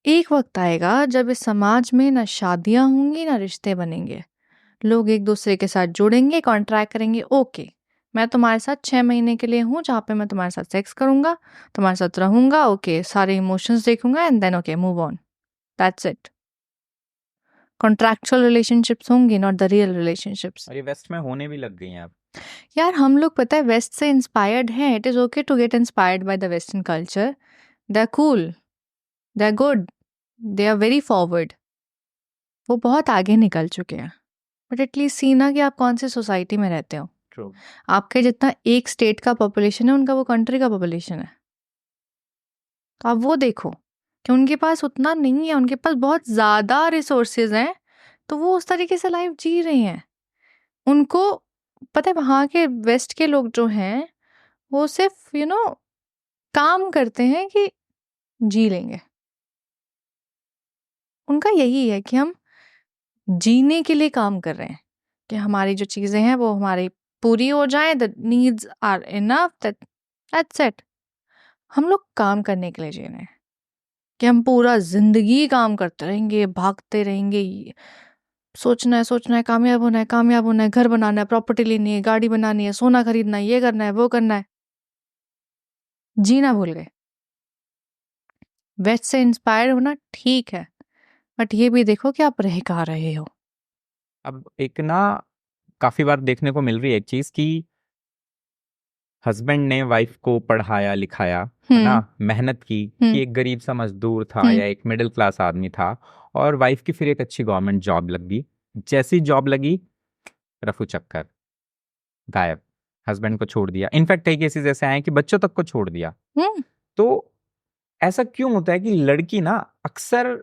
एक वक्त आएगा जब इस समाज में ना शादियां होंगी ना रिश्ते बनेंगे। लोग एक दूसरे के साथ जुड़ेंगे, कॉन्ट्रैक्ट करेंगे, ओके मैं तुम्हारे साथ 6 महीने के लिए हूँ, जहाँ पे मैं तुम्हारे साथ सेक्स करूंगा, तुम्हारे साथ रहूंगा, ओके सारे इमोशंस देखूंगा, and then okay move on, that's it. Contractual relationships होंगी, नॉट द रियल रिलेशनशिप्स। और ये वेस्ट में होने भी लग गई हैं अब। यार हम लोग पता है वेस्ट से इंस्पायर्ड हैं। It is okay to get inspired by the western culture. They are cool, they are good, they are very forward. वो बहुत आगे निकल चुके हैं। बट एटलीस्ट सी ना कि आप कौन सी सोसाइटी में रहते हो। ट्रू। आपके जितना एक स्टेट का पॉपुलेशन है, उनका वो कंट्री का पॉपुलेशन है। तो आप वो देखो कि उनके पास उतना नहीं है, उनके पास बहुत ज़्यादा रिसोर्सेज हैं, तो वो उस तरीके से लाइफ जी रही हैं। उनको पता है वहाँ के वेस्ट के लोग जो हैं वो सिर्फ काम करते हैं कि जी लेंगे। उनका यही है कि हम जीने के लिए काम कर रहे हैं, कि हमारी जो चीज़ें हैं वो हमारी पूरी हो जाएं, the needs are enough, that's it. हम लोग काम करने के लिए जी रहे हैं कि हम पूरा जिंदगी काम करते रहेंगे, भागते रहेंगे, सोचना है, कामयाब होना है, कामयाब होना है, घर बनाना है, प्रॉपर्टी लेनी है, गाड़ी बनानी है, सोना खरीदना है, ये करना है, वो करना है। जीना भूल गए। वेस्ट से इंस्पायर होना ठीक है, बट ये भी देखो कि आप रह कहाँ रहे हो। अब एक ना काफी बार देखने को मिल रही है एक चीज कि हस्बैंड ने वाइफ को पढ़ाया लिखाया, है ना, मेहनत की कि एक गरीब सा मजदूर था या एक मिडिल क्लास आदमी था, और वाइफ की फिर एक अच्छी गवर्नमेंट जॉब लग गई। जैसी जॉब लगी, रफू चक्कर, गायब, हस्बैंड को छोड़ दिया। इनफैक्ट कई केसेस ऐसे आए कि बच्चों तक को छोड़ दिया। तो ऐसा क्यों होता है कि लड़की ना, अक्सर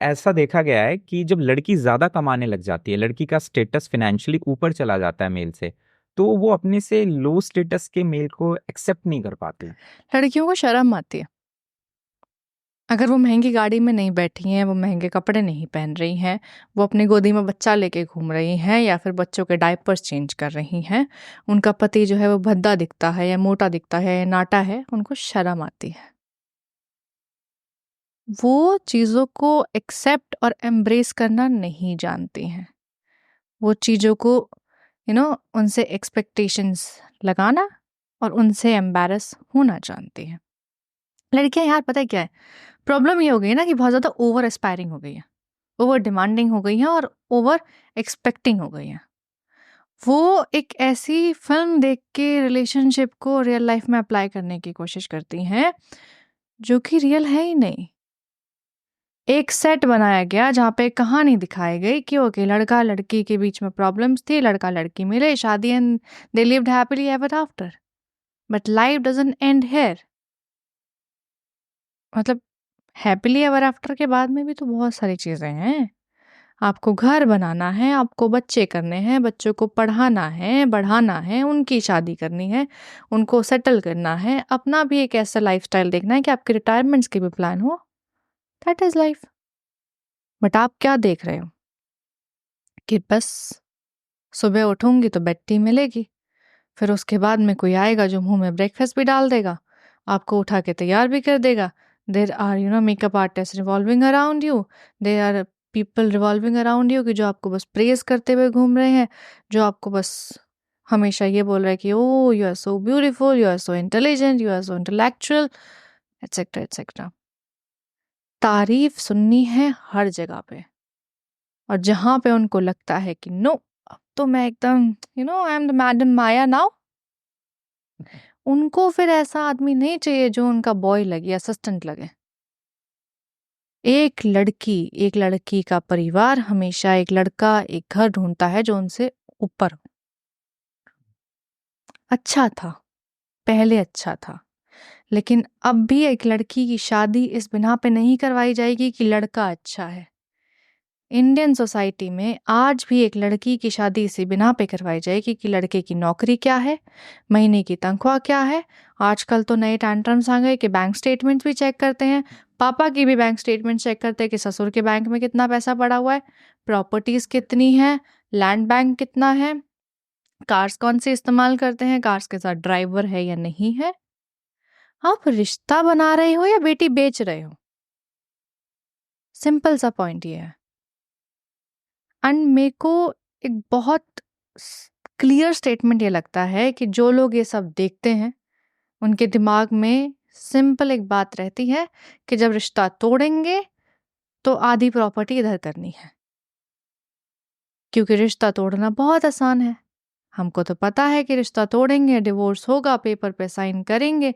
ऐसा देखा गया है कि जब लड़की ज्यादा कमाने लग जाती है, लड़की का स्टेटस फाइनेंशियली ऊपर चला जाता है मेल से, तो वो अपने से लो स्टेटस के मेल को एक्सेप्ट नहीं कर पाती। लड़कियों को शर्म आती है। अगर वो महंगी गाड़ी में नहीं बैठी हैं, वो महंगे कपड़े नहीं पहन रही हैं, वो अपनी गोदी में बच्चा लेके घूम रही हैं, या फिर बच्चों के डायपर्स चेंज कर रही हैं, उनका पति जो है वो भद्दा दिखता है या मोटा दिखता है या नाटा है, उनको शर्म आती है। वो चीज़ों को एक्सेप्ट और एम्ब्रेस करना नहीं जानती हैं। वो चीज़ों को उनसे एक्सपेक्टेशंस लगाना और उनसे एम्बैरस होना जानती हैं। लड़कियां यार पता है क्या है प्रॉब्लम? ये हो गई ना कि बहुत ज़्यादा ओवर एस्पायरिंग हो गई है, ओवर डिमांडिंग हो गई हैं और ओवर एक्सपेक्टिंग हो गई हैं। वो एक ऐसी फिल्म देख के रिलेशनशिप को रियल लाइफ में अप्लाई करने की कोशिश करती हैं जो कि रियल है ही नहीं। एक सेट बनाया गया जहाँ पे कहानी दिखाई गई कि ओके लड़का लड़की के बीच में प्रॉब्लम्स थी, लड़का लड़की मिले, शादी, and they lived happily ever after. But life doesn't and here. मतलब हैप्पीली एवर आफ्टर के बाद में भी तो बहुत सारी चीज़ें हैं। आपको घर बनाना है, आपको बच्चे करने हैं, बच्चों को पढ़ाना है, बढ़ाना है, उनकी शादी करनी है, उनको सेटल करना है, अपना भी एक ऐसा लाइफस्टाइल देखना है कि आपके रिटायरमेंट्स के भी प्लान हो। That is life. बट आप क्या देख रहे हो कि बस सुबह उठूंगी तो बेड टी मिलेगी, फिर उसके बाद में कोई आएगा जो मुंह में ब्रेकफास्ट भी डाल देगा, आपको उठा के तैयार भी कर देगा। There are makeup artist revolving around you, there are people revolving around you कि जो आपको बस प्रेज करते हुए घूम रहे हैं, जो आपको बस हमेशा ये बोल रहे हैं कि oh you are so beautiful, you are so intelligent, you are so intellectual, etcetera etcetera. तारीफ सुननी है हर जगह पे, और जहां पे उनको लगता है कि नो तो मैं एकदम I am the madam Maya now. उनको फिर ऐसा आदमी नहीं चाहिए जो उनका बॉय लगे, असिस्टेंट लगे। एक लड़की का परिवार हमेशा एक लड़का, एक घर ढूंढता है जो उनसे ऊपर हो। अच्छा था, पहले अच्छा था, लेकिन अब भी एक लड़की की शादी इस बिना पे नहीं करवाई जाएगी कि लड़का अच्छा है। इंडियन सोसाइटी में आज भी एक लड़की की शादी इसी बिना पे करवाई जाएगी कि लड़के की नौकरी क्या है, महीने की तनख्वाह क्या है। आजकल तो नए टैंट्रम्स आ गए कि बैंक स्टेटमेंट भी चेक करते हैं, पापा की भी बैंक स्टेटमेंट चेक करते हैं कि ससुर के बैंक में कितना पैसा पड़ा हुआ है, प्रॉपर्टीज कितनी है, लैंड बैंक कितना है, कार्स कौन से इस्तेमाल करते हैं, कार्स के साथ ड्राइवर है या नहीं है। आप रिश्ता बना रहे हो या बेटी बेच रहे हो, सिंपल सा पॉइंट ये है। एंड मेरे को एक बहुत क्लियर स्टेटमेंट ये लगता है कि जो लोग ये सब देखते हैं उनके दिमाग में सिंपल एक बात रहती है कि जब रिश्ता तोड़ेंगे तो आधी प्रॉपर्टी इधर करनी है, क्योंकि रिश्ता तोड़ना बहुत आसान है। हमको तो पता है कि रिश्ता तोड़ेंगे, डिवोर्स होगा, पेपर पे साइन करेंगे।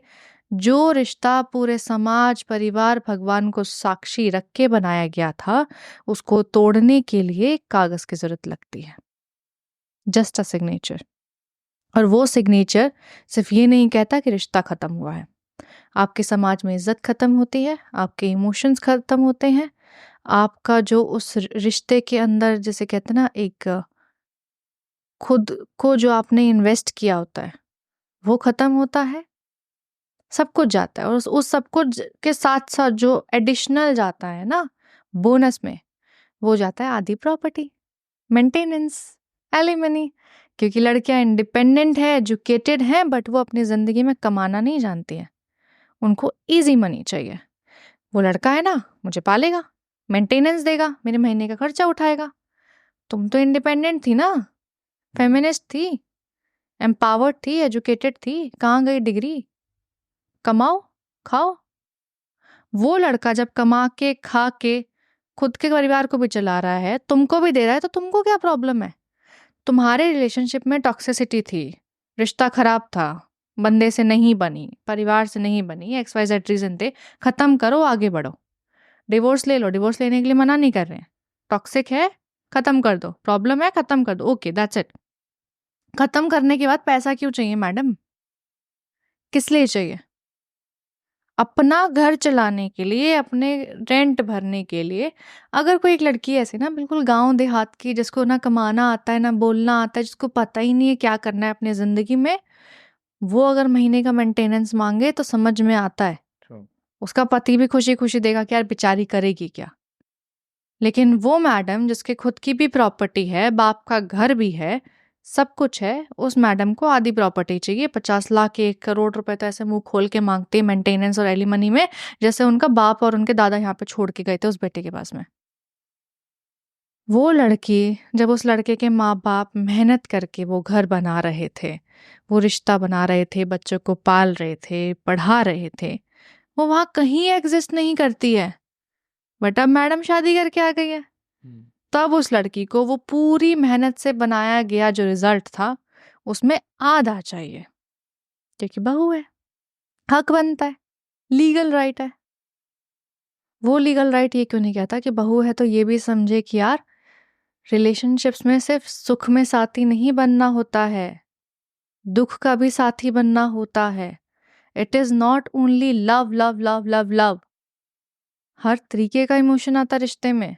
जो रिश्ता पूरे समाज, परिवार, भगवान को साक्षी रख के बनाया गया था, उसको तोड़ने के लिए कागज की जरूरत लगती है, जस्ट अ सिग्नेचर। और वो सिग्नेचर सिर्फ ये नहीं कहता कि रिश्ता खत्म हुआ है। आपके समाज में इज्जत खत्म होती है, आपके इमोशंस खत्म होते हैं, आपका जो उस रिश्ते के अंदर, जैसे कहते हैं ना, एक खुद को जो आपने इन्वेस्ट किया होता है वो खत्म होता है, सब कुछ जाता है। और उस सब कुछ के साथ साथ जो एडिशनल जाता है ना, बोनस में, वो जाता है आधी प्रॉपर्टी, मेंटेनेंस, एलिमनी। क्योंकि लड़कियां इंडिपेंडेंट है, एजुकेटेड हैं, बट वो अपनी जिंदगी में कमाना नहीं जानती हैं, उनको इजी मनी चाहिए। वो लड़का है ना, मुझे पालेगा, मेंटेनेंस देगा, मेरे महीने का खर्चा उठाएगा। तुम तो इंडिपेंडेंट थी ना, फेमिनिस्ट थी, एम्पावर्ड थी, एजुकेटेड थी, कहाँ गई डिग्री? कमाओ, खाओ। वो लड़का जब कमा के, खा के, खुद के परिवार को भी चला रहा है, तुमको भी दे रहा है, तो तुमको क्या प्रॉब्लम है? तुम्हारे रिलेशनशिप में टॉक्सिसिटी थी, रिश्ता खराब था, बंदे से नहीं बनी, परिवार से नहीं बनी, XYZ रीजन थे, खत्म करो, आगे बढ़ो। डिवोर्स ले लो, डिवोर्स लेने के लिए मना नहीं कर रहे हैं। टॉक्सिक है, खत्म कर दो, प्रॉब्लम है, खत्म कर दो, ओके दैट्स इट। खत्म करने के बाद पैसा क्यों चाहिए मैडम? किस लिए चाहिए? अपना घर चलाने के लिए, अपने रेंट भरने के लिए। अगर कोई एक लड़की ऐसी ना, बिल्कुल गांव देहात की, जिसको ना कमाना आता है ना बोलना आता है, जिसको पता ही नहीं है क्या करना है अपनी जिंदगी में, वो अगर महीने का मेंटेनेंस मांगे तो समझ में आता है। उसका पति भी खुशी खुशी देगा कि यार बेचारी करेगी क्या। लेकिन वो मैडम जिसके खुद की भी प्रॉपर्टी है, बाप का घर भी है, सब कुछ है, उस मैडम को आधी प्रॉपर्टी चाहिए। 50 लाख, 1 करोड़ रुपए तो ऐसे मुंह खोल के मांगते हैं मेंटेनेंस और एलिमनी में, जैसे उनका बाप और उनके दादा यहाँ पे छोड़ के गए थे उस बेटे के पास में। वो लड़की, जब उस लड़के के माँ बाप मेहनत करके वो घर बना रहे थे, वो रिश्ता बना रहे थे, बच्चों को पाल रहे थे, पढ़ा रहे थे, वो वहां कहीं एग्जिस्ट नहीं करती है। बट अब मैडम शादी करके आ गई है, तब उस लड़की को वो पूरी मेहनत से बनाया गया जो रिजल्ट था उसमें आधा चाहिए, क्योंकि बहू है, हक बनता है, लीगल राइट है। वो लीगल राइट ये क्यों नहीं कहता कि बहू है तो ये भी समझे कि यार रिलेशनशिप्स में सिर्फ सुख में साथी नहीं बनना होता है, दुख का भी साथी बनना होता है। It is not only love love love love love. हर तरीके का इमोशन आता रिश्ते में।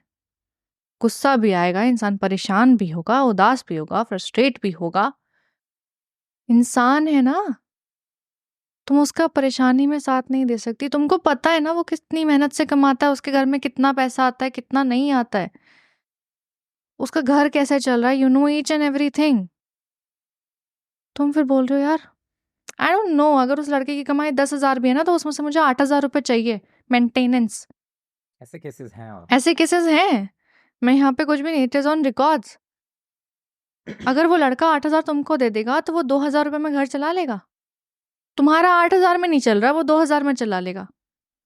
गुस्सा भी आएगा, इंसान परेशान भी होगा, उदास भी होगा, फ्रस्ट्रेट भी होगा। इंसान है ना, तुम उसका परेशानी में साथ नहीं दे सकती। तुमको पता है ना वो कितनी मेहनत से कमाता है, उसके घर में कितना पैसा आता है, कितना नहीं आता है, उसका घर कैसे चल रहा है, you know each and everything. तुम फिर बोल रहे हो यार आई डोंट नो, अगर उस लड़के की कमाई 10,000 भी है ना, तो उसमें से मुझे 8,000 रुपये चाहिए मेंटेनेंस। ऐसे केसेस हैं और ऐसे केसेस हैं, मैं यहाँ पे कुछ भी नहीं, इट इज ऑन रिकॉर्ड्स। अगर वो लड़का 8,000 तुमको दे देगा तो वो 2,000 रुपये में घर चला लेगा। तुम्हारा 8,000 में नहीं चल रहा, वो 2,000 में चला लेगा।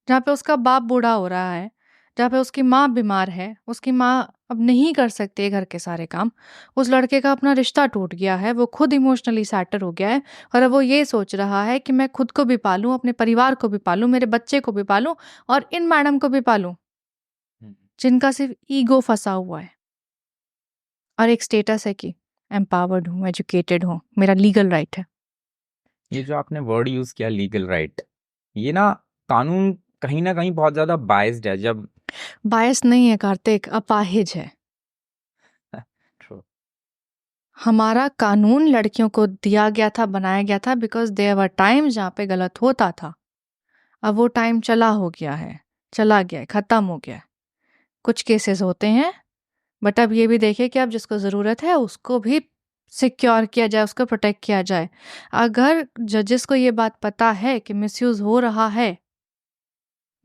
जहाँ पे उसका बाप बूढ़ा हो रहा है, जहाँ पे उसकी माँ बीमार है, उसकी माँ अब नहीं कर सकते घर के सारे काम। उस लड़के का अपना रिश्ता टूट गया है, वो खुद इमोशनली सैटर हो गया है और अब वो ये सोच रहा है कि मैं खुद को भी पालूं, अपने परिवार को भी पालूं, मेरे बच्चे को भी पालूं और इन मैडम को भी पालूं जिनका सिर्फ ईगो फंसा हुआ है और एक स्टेटस है कि एम्पावर्ड हूँ, एजुकेटेड हूँ, मेरा लीगल राइट है। ये जो आपने वर्ड यूज किया लीगल राइट, ये ना कानून कहीं ना कहीं बहुत ज्यादा बाइस्ड है। जब बायस नहीं है कार्तिक, अपाहिज है। True. हमारा कानून लड़कियों को दिया गया था, बनाया गया था बिकॉज देयर वर टाइम जहाँ पे गलत होता था। अब वो टाइम चला गया है, खत्म हो गया है। कुछ केसेस होते हैं बट अब ये भी देखिए कि अब जिसको ज़रूरत है उसको भी सिक्योर किया जाए, उसको प्रोटेक्ट किया जाए। अगर जजेस को ये बात पता है कि मिसयूज हो रहा है,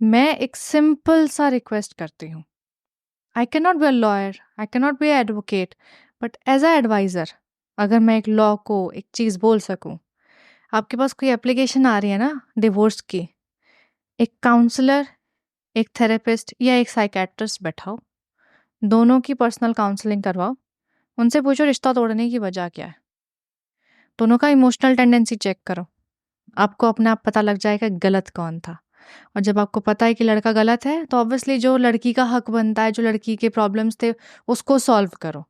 मैं एक सिंपल सा रिक्वेस्ट करती हूँ। I can not be a lawyer, I can not be advocate, but as a adviser अगर मैं एक लॉ को एक चीज़ बोल सकूँ, आपके पास कोई एप्लीकेशन आ रही है ना डिवोर्स की, एक काउंसलर, एक थेरेपिस्ट या एक साइकेट्रिस्ट बैठाओ, दोनों की पर्सनल काउंसलिंग करवाओ, उनसे पूछो रिश्ता तोड़ने की वजह क्या है, दोनों का इमोशनल टेंडेंसी चेक करो, आपको अपने आप पता लग जाएगा गलत कौन था। और जब आपको पता है कि लड़का गलत है तो ऑब्वियसली जो लड़की का हक बनता है, जो लड़की के प्रॉब्लम्स थे उसको सॉल्व करो।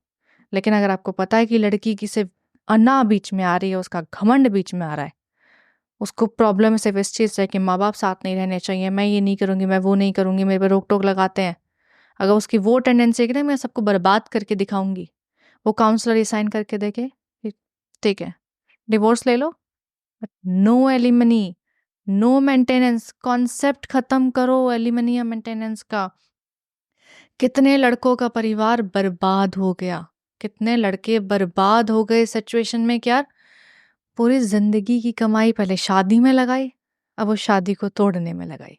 लेकिन अगर आपको पता है कि लड़की की सिर्फ अना बीच में आ रही है, उसका घमंड बीच में आ रहा है, उसको प्रॉब्लम सिर्फ इस चीज़ से है कि माँ बाप साथ नहीं रहने चाहिए, मैं ये नहीं करूँगी, मैं वो नहीं करूँगी, मेरे पे रोक टोक लगाते हैं, अगर उसकी वो टेंडेंसी है कि नहीं मैं सबको बर्बाद करके दिखाऊंगी, वो काउंसलर ये साइन करके देखे कि ठीक है डिवोर्स ले लो, but no alimony, no maintenance, concept खत्म करो एलिमनी या मेंटेनेंस का। कितने लड़कों का परिवार बर्बाद हो गया, कितने लड़के बर्बाद हो गए सिचुएशन में कि यार पूरी जिंदगी की कमाई पहले शादी में लगाई, अब वो शादी को तोड़ने में लगाई।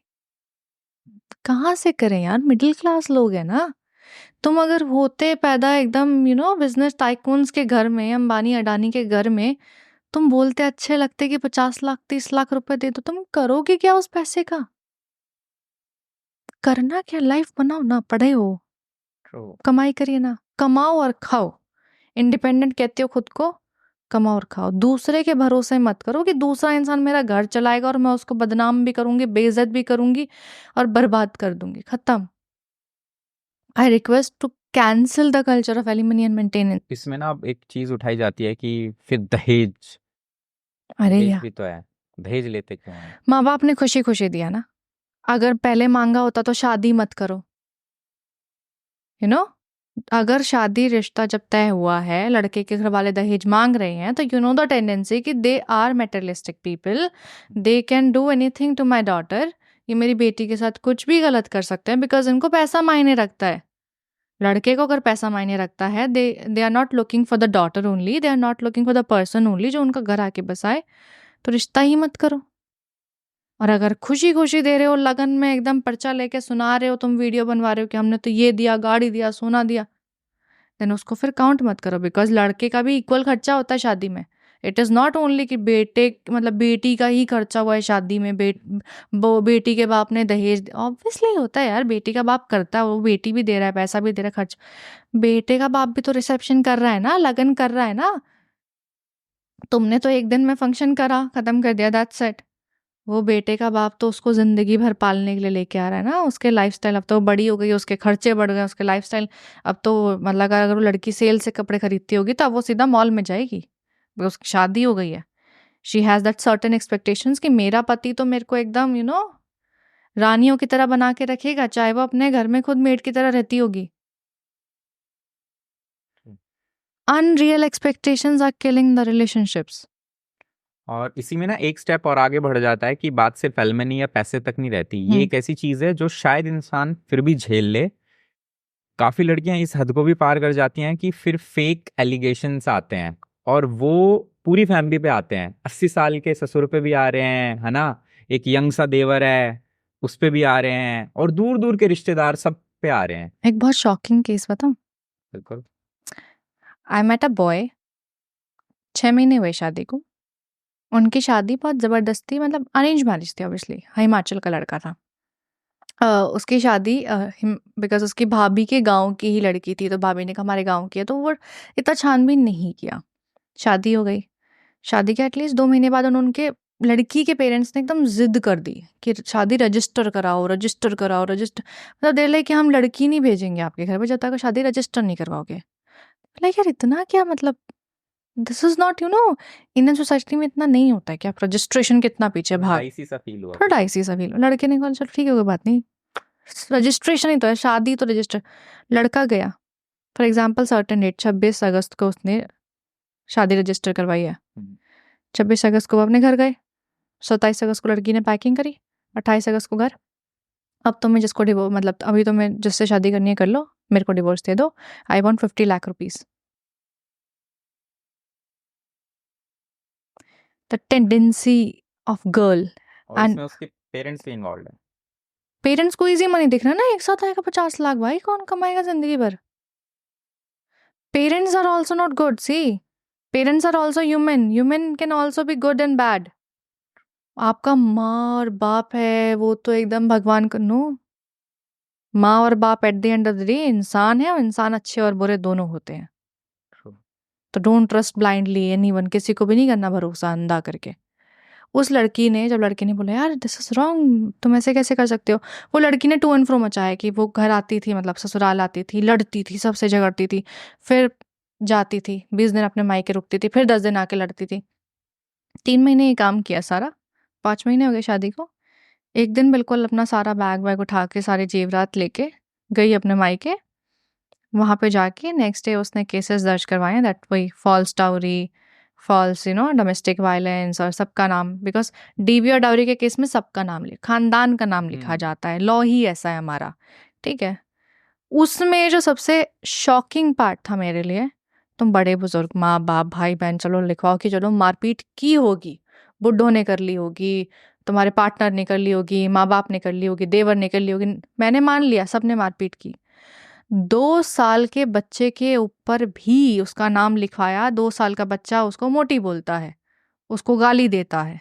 कहाँ से करें यार, मिडिल क्लास लोग हैं ना। तुम अगर होते पैदा एकदम बिजनेस टाइकून्स के घर में, अंबानी अडानी के घर में, तुम बोलते अच्छे लगते कि 50 लाख 30 लाख रुपए दे दो, तुम करोगे क्या उस पैसे का? करना क्या, लाइफ बनाओ ना, पढ़े हो, True. कमाई करिए ना, कमाओ और खाओ। इंडिपेंडेंट कहते हो खुद को, कमाओ और खाओ। दूसरे के भरोसे मत करो कि दूसरा इंसान मेरा घर चलाएगा और मैं उसको बदनाम भी करूंगी, बेइज्जत भी करूंगी और बर्बाद कर दूंगी। खत्म। I request to cancel the culture of alimony and maintenance. इसमें ना अब एक चीज उठाई जाती है कि फिर दहेज, अरे दहेज यार, भी तो है, दहेज लेते क्यों हैं? माँ बाप ने खुशी खुशी दिया ना, अगर पहले मांगा होता तो शादी मत करो। यू नो अगर शादी रिश्ता जब तय हुआ है, लड़के के घर वाले दहेज मांग रहे हैं, तो यू नो द टेंडेंसी कि they are materialistic people, they can do anything to my daughter. ये मेरी बेटी के साथ कुछ भी गलत कर सकते हैं बिकॉज इनको पैसा मायने रखता है। लड़के को अगर पैसा मायने रखता है, they are not looking for the daughter only, they are not looking for the person only जो उनका घर आके बसाए, तो रिश्ता ही मत करो। और अगर खुशी खुशी दे रहे हो, लगन में एकदम पर्चा लेके सुना रहे हो, तुम वीडियो बनवा रहे हो कि हमने तो ये दिया, गाड़ी दिया, सोना दिया, देन उसको फिर काउंट मत करो बिकॉज लड़के का भी इक्वल खर्चा होता है शादी में। इट इज़ नॉट ओनली कि बेटे मतलब बेटी का ही खर्चा हुआ है शादी में, बेटी के बाप ने दहेज, ऑब्वियसली होता है यार, बेटी का बाप करता है, वो बेटी भी दे रहा है, पैसा भी दे रहा है, खर्च बेटे का बाप भी तो रिसेप्शन कर रहा है ना, लगन कर रहा है ना। तुमने तो एक दिन में फंक्शन करा, खत्म कर दिया, दैट्स इट। वो बेटे का बाप तो उसको जिंदगी भर पालने के लिए लेके आ रहा है ना, उसके लाइफस्टाइल, अब तो वो बड़ी हो गई, उसके खर्चे बढ़ गए, उसके लाइफस्टाइल। अब तो मतलब अगर वो लड़की सेल से कपड़े खरीदती होगी तो अब वो सीधा मॉल में जाएगी, उसकी शादी हो गई है। She has that certain expectations कि मेरा पति तो मेरे को एकदम रानियों की तरह बना के रखेगा, चाहे वो अपने घर में खुद मेड की तरह रहती होगी। Unreal expectations are killing the relationships. और इसी में ना एक स्टेप और आगे बढ़ जाता है कि बात सिर्फ एलिमनी या पैसे तक नहीं रहती। ये एक ऐसी चीज है जो शायद इंसान फिर भी झेल ले। काफी लड़कियां इस हद को भी पार कर जाती हैं कि फिर फेक एलिगेशंस आते हैं और वो पूरी फैमिली पे आते हैं। 80 साल के ससुर पे भी आ रहे हैं, है ना, एक यंग सा देवर है उस पे भी आ रहे हैं, और दूर दूर के रिश्तेदार सब पे आ रहे हैं। एक बहुत शॉकिंग केस बताऊं। बिल्कुल। आई मेट अ बॉय, 6 महीने हुए शादी को। उनकी शादी बहुत ज़बरदस्ती, मतलब अरेंज मैरिज थी, ऑब्वियसली हिमाचल का लड़का था। उसकी शादी बिकॉज उसकी भाभी के गांव की ही लड़की थी, तो भाभी ने कहा हमारे गांव की है, तो वो इतना छानबीन नहीं किया, शादी हो गई। शादी के एटलीस्ट 2 महीने बाद उनके लड़की के पेरेंट्स ने एकदम जिद कर दी कि शादी रजिस्टर कराओ, रजिस्टर कराओ, रजिस्टर, मतलब दे लाइक कि हम लड़की नहीं भेजेंगे आपके घर पे जब तक शादी रजिस्टर नहीं करवाओगे। लाइक यार इतना क्या, मतलब this is not Indian society में इतना नहीं होता है कि आप रजिस्ट्रेशन कितना पीछे भाग। डाइसी सा फील हुआ थोड़ा डाइसी सा फील। लड़के ने कहा चलो ठीक है कोई बात नहीं, रजिस्ट्रेशन ही तो है, शादी तो रजिस्टर। लड़का गया, फॉर एग्जाम्पल सर्टन डेट 26 अगस्त को उसने शादी रजिस्टर करवाई है। 26 अगस्त को वो अपने घर गए, 27 अगस्त को लड़की ने पैकिंग करी, 28 अगस्त को घर। अब तो मैं जिसको डिवोर्स, मतलब अभी तो मैं जिससे शादी करनी है कर लो, मेरे को डिवोर्स दे दो, I want 50 lakh rupees. The tendency of girl और एंड इसमें उसके पेरेंट्स भी इन्वॉल्व है। पेरेंट्स को इजी मनी दिख रहा है ना, एक साथ आएगा 50 लाख, भाई कौन कमाएगा जिंदगी भर। Parents are also not good, see parents are also human, human can also be good and bad. आपका माँ और बाप है वो तो एकदम भगवान का, नो, माँ और बाप at the end of the day इंसान है, और इंसान अच्छे और बुरे दोनों होते हैं। True. तो डोंट ट्रस्ट ब्लाइंडली एनीवन, किसी को भी नहीं करना भरोसा अंधा करके। उस लड़की ने, जब लड़की ने बोला यार दिस इज रॉन्ग, तुम ऐसे कैसे कर सकते हो, वो लड़की ने टू एंड फ्रो मचाया कि वो घर आती थी, मतलब ससुराल आती थी, लड़ती थी, सबसे झगड़ती थी, फिर जाती थी, 20 दिन अपने मायके रुकती थी, फिर 10 दिन आके लड़ती थी। 3 महीने ये काम किया सारा, 5 महीने हो गए शादी को। एक दिन बिल्कुल अपना सारा बैग वैग उठा के, सारे जेवरात लेके गई अपने मायके। वहाँ पे जाके नेक्स्ट डे उसने केसेस दर्ज करवाए, दैट वही false dowry, false domestic violence, और सबका नाम, बिकॉज डीवी और डाउरी के केस में सबका नाम खानदान का नाम लिखा जाता है, लॉ ही ऐसा है हमारा, ठीक है। उसमें जो सबसे शॉकिंग पार्ट था मेरे लिए, तुम बड़े बुजुर्ग माँ बाप भाई बहन चलो लिखवाओ कि चलो मारपीट की होगी, बुड्ढों ने कर ली होगी, तुम्हारे पार्टनर ने कर ली होगी, माँ बाप ने कर ली होगी, देवर ने कर ली होगी, मैंने मान लिया सबने मारपीट की। 2 साल के बच्चे के ऊपर भी उसका नाम लिखवाया। 2 साल का बच्चा उसको मोटी बोलता है, उसको गाली देता है,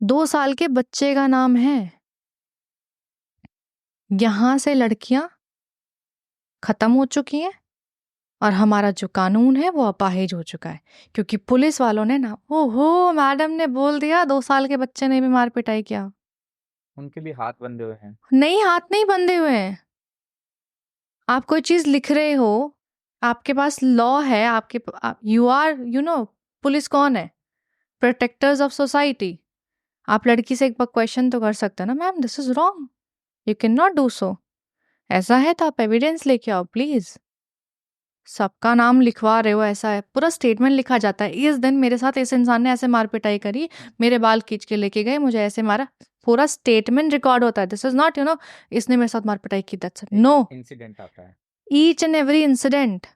2 साल के बच्चे का नाम है। यहां से लड़कियां खत्म हो चुकी हैं, और हमारा जो कानून है वो अपाहिज हो चुका है, क्योंकि पुलिस वालों ने ना, ओहो मैडम ने बोल दिया 2 साल के बच्चे ने भी मार पिटाई किया। उनके भी हाथ बंधे हुए हैं। नहीं, हाथ नहीं बंधे हुए हैं। आप कोई चीज लिख रहे हो, आपके पास लॉ है, आपके यू आर पुलिस कौन है, प्रोटेक्टर्स ऑफ सोसाइटी। आप लड़की से एक बार क्वेश्चन तो कर सकते हो ना, ma'am this is wrong, you can not do so, ऐसा है तो आप एविडेंस लेके आओ प्लीज। सबका नाम लिखवा रहे हो, ऐसा है, पूरा स्टेटमेंट लिखा जाता है, इस दिन मेरे साथ इस इंसान ने ऐसे मार पिटाई करी, मेरे बाल खींच के लेके गए, मुझे ऐसे मारा, पूरा स्टेटमेंट रिकॉर्ड होता है। दिस इज नॉट इसने मेरे साथ मार पिटाई की, दैट्स नो, इंसिडेंट आता है। ईच एंड एवरी इंसिडेंट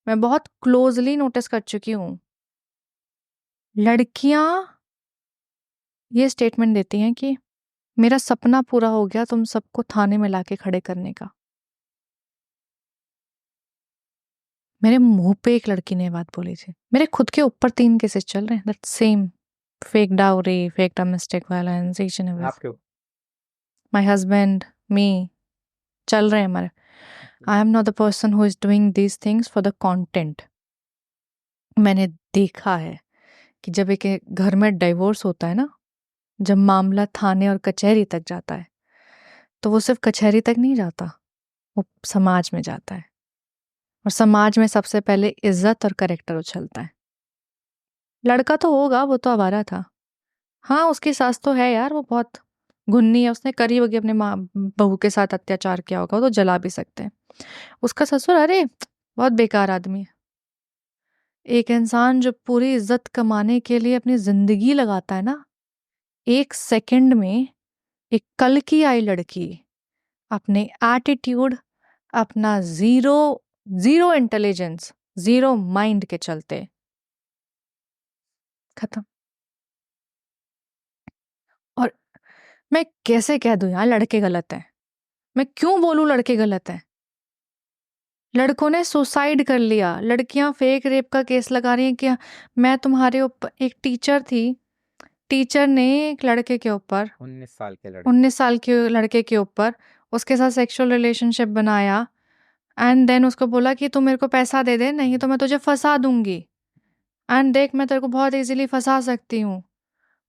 मैं बहुत क्लोजली नोटिस कर चुकी हूँ। लड़कियां ये स्टेटमेंट देती हैं कि मेरा सपना पूरा हो गया तुम सबको थाने में लाके खड़े करने का। मेरे मुंह पे एक लड़की ने बात बोली थी, मेरे खुद के ऊपर 3 केसेस चल रहे हैं, that same, fake dowry, fake domestic violence, each and every, आपके माय हस्बैंड, मी, चल रहे हैं हमारे। I am not the person who is doing these things for the content. मैंने देखा है कि जब एक घर में डाइवोर्स होता है ना, जब मामला थाने और कचहरी तक जाता है, तो वो सिर्फ कचहरी तक नहीं जाता, वो समाज में जाता है, और समाज में सबसे पहले इज्जत और करेक्टर उछलता है। लड़का तो होगा, वो तो आवारा था, हाँ उसकी सास तो है यार, वो बहुत घुन्नी है, उसने करी होगी अपने माँ बहू के साथ अत्याचार किया होगा, वो तो जला भी सकते हैं। उसका ससुर अरे बहुत बेकार आदमी है। एक इंसान जो पूरी इज्जत कमाने के लिए अपनी जिंदगी लगाता है ना, 1 सेकंड में एक कल की आई लड़की अपने एटीट्यूड, अपना zero zero intelligence, zero mind के चलते खत्म। और मैं कैसे कह दूं यार लड़के गलत हैं, मैं क्यों बोलूं लड़के गलत हैं। लड़कों ने सुसाइड कर लिया, लड़कियां फेक रेप का केस लगा रही हैं कि मैं तुम्हारे ऊपर, एक टीचर थी टीचर ने एक लड़के के ऊपर 19 साल के लड़के 19 साल के लड़के के ऊपर उसके साथ सेक्सुअल रिलेशनशिप बनाया एंड देन उसको बोला कि तू मेरे को पैसा दे दे, नहीं तो मैं तुझे फंसा दूंगी, एंड देख मैं तेरे को बहुत इजीली फंसा सकती हूँ।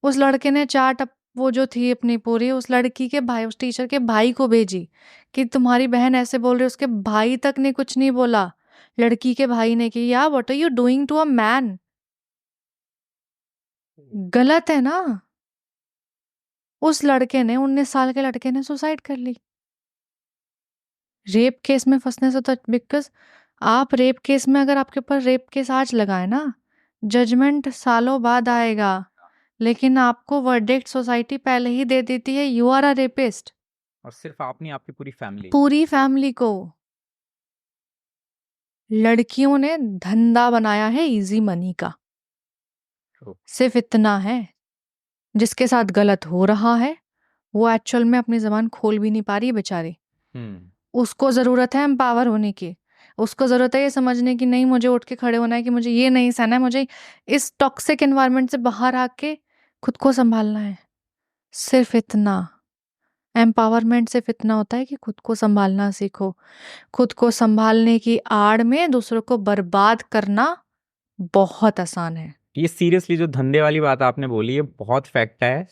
उस लड़के ने चाट वो जो थी अपनी पूरी उस लड़की के भाई, उस टीचर के भाई को भेजी कि तुम्हारी बहन ऐसे बोल रही है। उसके भाई तक ने कुछ नहीं बोला, लड़की के भाई ने कि यार what are you doing to a man, गलत है ना। उस लड़के ने 19 साल के लड़के ने सुसाइड कर ली रेप केस में फंसने से। तो बिकॉज आप रेप केस में, अगर आपके ऊपर रेप केस आज लगाए ना, जजमेंट सालों बाद आएगा, लेकिन आपको वर्डिक्ट सोसाइटी पहले ही दे देती है, यू आर अ रेपिस्ट। और सिर्फ आप नहीं, आपकी पूरी फैमिली को लड़कियों ने धंधा बनाया है इजी मनी का। सिर्फ इतना है, जिसके साथ गलत हो रहा है वो एक्चुअल में अपनी जबान खोल भी नहीं पा रही बेचारी। उसको जरूरत है एम्पावर होने की, उसको जरूरत है ये समझने की नहीं मुझे उठ के खड़े होना है, कि मुझे ये नहीं सहना है, मुझे इस टॉक्सिक एनवायरनमेंट से बाहर आके खुद को संभालना है। सिर्फ इतना एम्पावरमेंट सिर्फ इतना होता है कि खुद को संभालना सीखो। खुद को संभालने की आड़ में दूसरों को बर्बाद करना बहुत आसान है। ये सीरियसली जो धंधे वाली बात आपने बोली है बहुत फैक्ट है।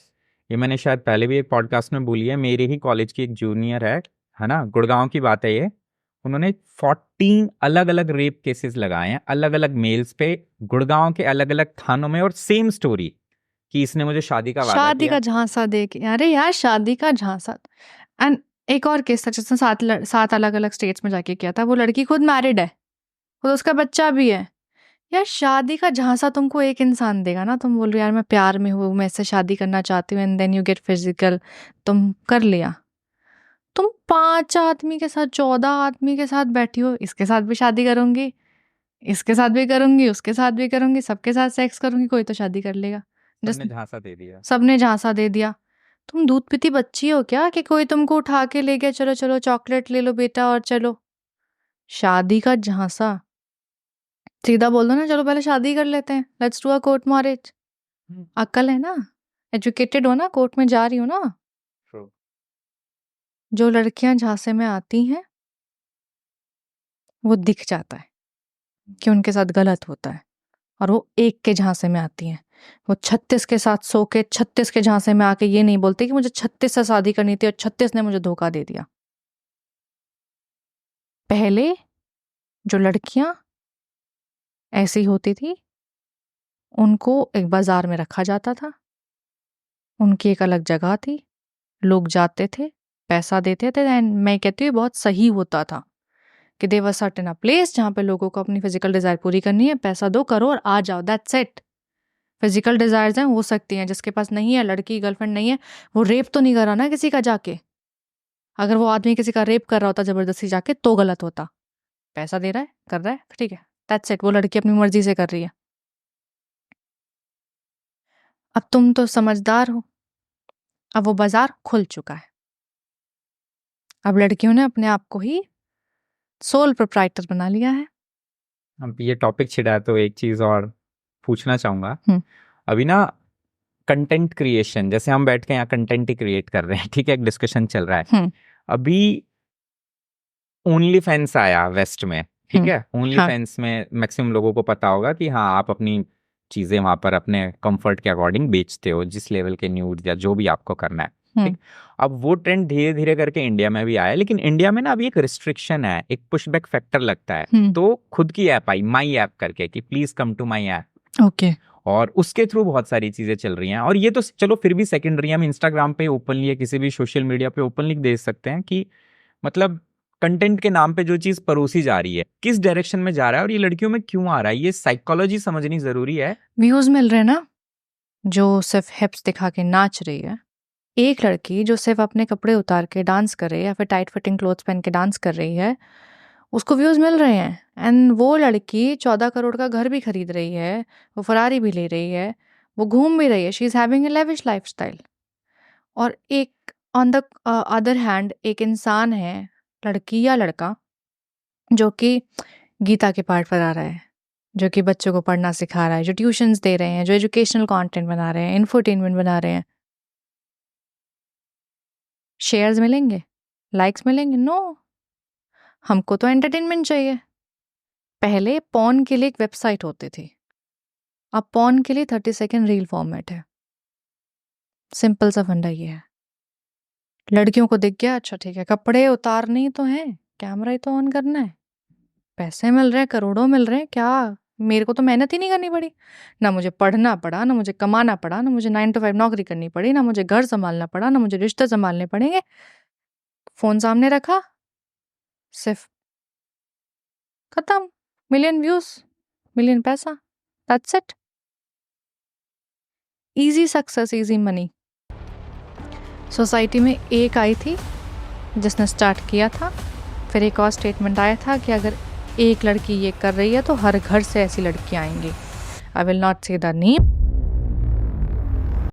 ये मैंने शायद पहले भी एक पॉडकास्ट में बोली है। मेरे ही कॉलेज की एक जूनियर है ना, गुड़गांव की बात है ये। उन्होंने 14 अलग अलग रेप केसेस लगाए हैं अलग अलग मेल्स पे, गुड़गांव के अलग अलग थानों में, और सेम स्टोरी कि इसने मुझे शादी का वादा शादी किया। का झांसा दे के, अरे यार शादी का झांसा। एंड एक और केस था जिसने 7 अलग अलग स्टेट्स में जाके किया था। वो लड़की खुद मैरिड है, खुद उसका बच्चा भी है। यार शादी का झांसा तुमको एक इंसान देगा ना, तुम बोल रहे हो यार मैं प्यार में हूँ, मैं इससे शादी करना चाहती हूँ, and then you get physical, तुम कर लिया। तुम 5 आदमी के साथ 14 आदमी के साथ बैठी हो, इसके साथ भी शादी करूंगी, इसके साथ भी करूंगी, उसके साथ भी करूंगी, सबके साथ सेक्स करूंगी, कोई तो शादी कर लेगा। सबने झांसा दे दिया, सबने झांसा दे दिया। तुम दूध पीती बच्ची हो क्या कि कोई तुमको उठा के ले गया, चलो चलो चॉकलेट ले लो बेटा और चलो। शादी का झांसा, सीधा बोल दो ना, चलो पहले शादी कर लेते हैं, let's do a court marriage. अक्ल है ना, एजुकेटेड हो ना, कोर्ट में जा रही हो ना। जो लड़कियां झांसे में आती हैं वो दिख जाता है कि उनके साथ गलत होता है, और वो एक के झांसे में आती हैं। वो 36 के साथ सो के 36 के झांसे में आके ये नहीं बोलते कि मुझे 36 से शादी करनी थी और 36 ने मुझे धोखा दे दिया। पहले जो लड़कियां ऐसी होती थी उनको एक बाजार में रखा जाता था, उनकी एक अलग जगह थी, लोग जाते थे, पैसा देते थे, एंड मैं कहती हूँ बहुत सही होता था कि दे वर सर्टेन अ प्लेस जहाँ पे लोगों को अपनी फिजिकल डिजायर पूरी करनी है, पैसा दो करो और आ जाओ, दैट्स इट। फिजिकल डिजायर्स हैं हो सकती हैं, जिसके पास नहीं है, लड़की गर्लफ्रेंड नहीं है, वो रेप तो नहीं कर रहा ना किसी का जाके। अगर वो आदमी किसी का रेप कर रहा होता जबरदस्ती जाके तो गलत होता। पैसा दे रहा है, कर रहा है, ठीक है, दैट्स इट। वो लड़की अपनी मर्जी से कर रही है। अब तुम तो समझदार हो, अब वो बाजार खुल चुका है। अब लड़कियों ने अपने आप को ही सोल प्रोप्राइटर बना लिया है। अब ये टॉपिक छिड़ा है तो एक चीज और पूछना चाहूंगा। हम्म। अभी ना कंटेंट क्रिएशन, जैसे हम बैठ के यहाँ कंटेंट ही क्रिएट कर रहे हैं, ठीक है, एक डिस्कशन चल रहा है। अभी ओनली फैंस आया वेस्ट में, ठीक है। ओनली फैंस में मैक्सिमम लोगों को पता होगा कि हाँ आप अपनी चीजें वहां पर अपने कंफर्ट के अकॉर्डिंग बेचते हो, जिस लेवल के न्यूड या जो भी आपको करना है, ठीक। अब वो ट्रेंड धीरे धीरे करके इंडिया में भी आया, लेकिन इंडिया में ना अभी एक रिस्ट्रिक्शन है, एक पुशबैक फैक्टर लगता है। तो खुद की ऐप आई, माई ऐप करके, कि please come to my app. Okay. और उसके थ्रू बहुत सारी चीजें चल रही हैं, और ये तो चलो फिर भी सेकेंडरी, हम इंस्टाग्राम पे ओपनली या किसी भी सोशल मीडिया पे ओपनली देख सकते हैं कि मतलब कंटेंट के नाम पे जो चीज परोसी जा रही है किस डायरेक्शन में जा रहा है और ये लड़कियों में क्यों आ रहा है, ये साइकोलॉजी समझनी जरूरी है। व्यूज मिल रहे हैं ना, जो सिर्फ हिप्स दिखा के नाच रही है। एक लड़की जो सिर्फ अपने कपड़े उतार के डांस कर रही है या फिर टाइट फिटिंग क्लोथ्स पहन के डांस कर रही है, उसको व्यूज मिल रहे हैं। एंड वो लड़की 14 करोड़ का घर भी खरीद रही है, वो फरारी भी ले रही है, वो घूम भी रही है, she is having a lavish lifestyle. और एक ऑन द अदर हैंड एक इंसान है, लड़की या लड़का, जो कि गीता के पाठ पर आ रहा है, जो कि बच्चों को पढ़ना सिखा रहा है, जो ट्यूशन्स दे रहे हैं, जो एजुकेशनल कंटेंट बना रहे हैं, इन्फोटेनमेंट बना रहे हैं। शेयर्स मिलेंगे, लाइक्स मिलेंगे? नो, हमको तो एंटरटेनमेंट चाहिए। पहले पॉर्न के लिए एक वेबसाइट होती थी, अब पॉर्न के लिए 30 सेकेंड रील फॉर्मेट है। सिंपल सा फंडा ये है। लड़कियों को दिख गया, अच्छा ठीक है, कपड़े उतारने ही तो हैं, कैमरा ही तो ऑन करना है, पैसे मिल रहे हैं, करोड़ों मिल रहे हैं, क्या मेरे को तो मेहनत ही नहीं करनी पड़ी, ना मुझे पढ़ना पड़ा, ना मुझे कमाना पड़ा, ना मुझे 9 to 5 नौकरी करनी पड़ी, ना मुझे घर संभालना पड़ा, ना मुझे रिश्ते संभालने पड़ेंगे। फोन सामने रखा, सिर्फ खत्म, मिलियन व्यूज, मिलियन पैसा, that's it. Easy success, easy money. Society में एक आई थी जिसने स्टार्ट किया था, फिर एक और स्टेटमेंट आया था कि अगर एक लड़की ये कर रही है तो हर घर से ऐसी लड़कियां आएंगी। आई विल नॉट से द नेम,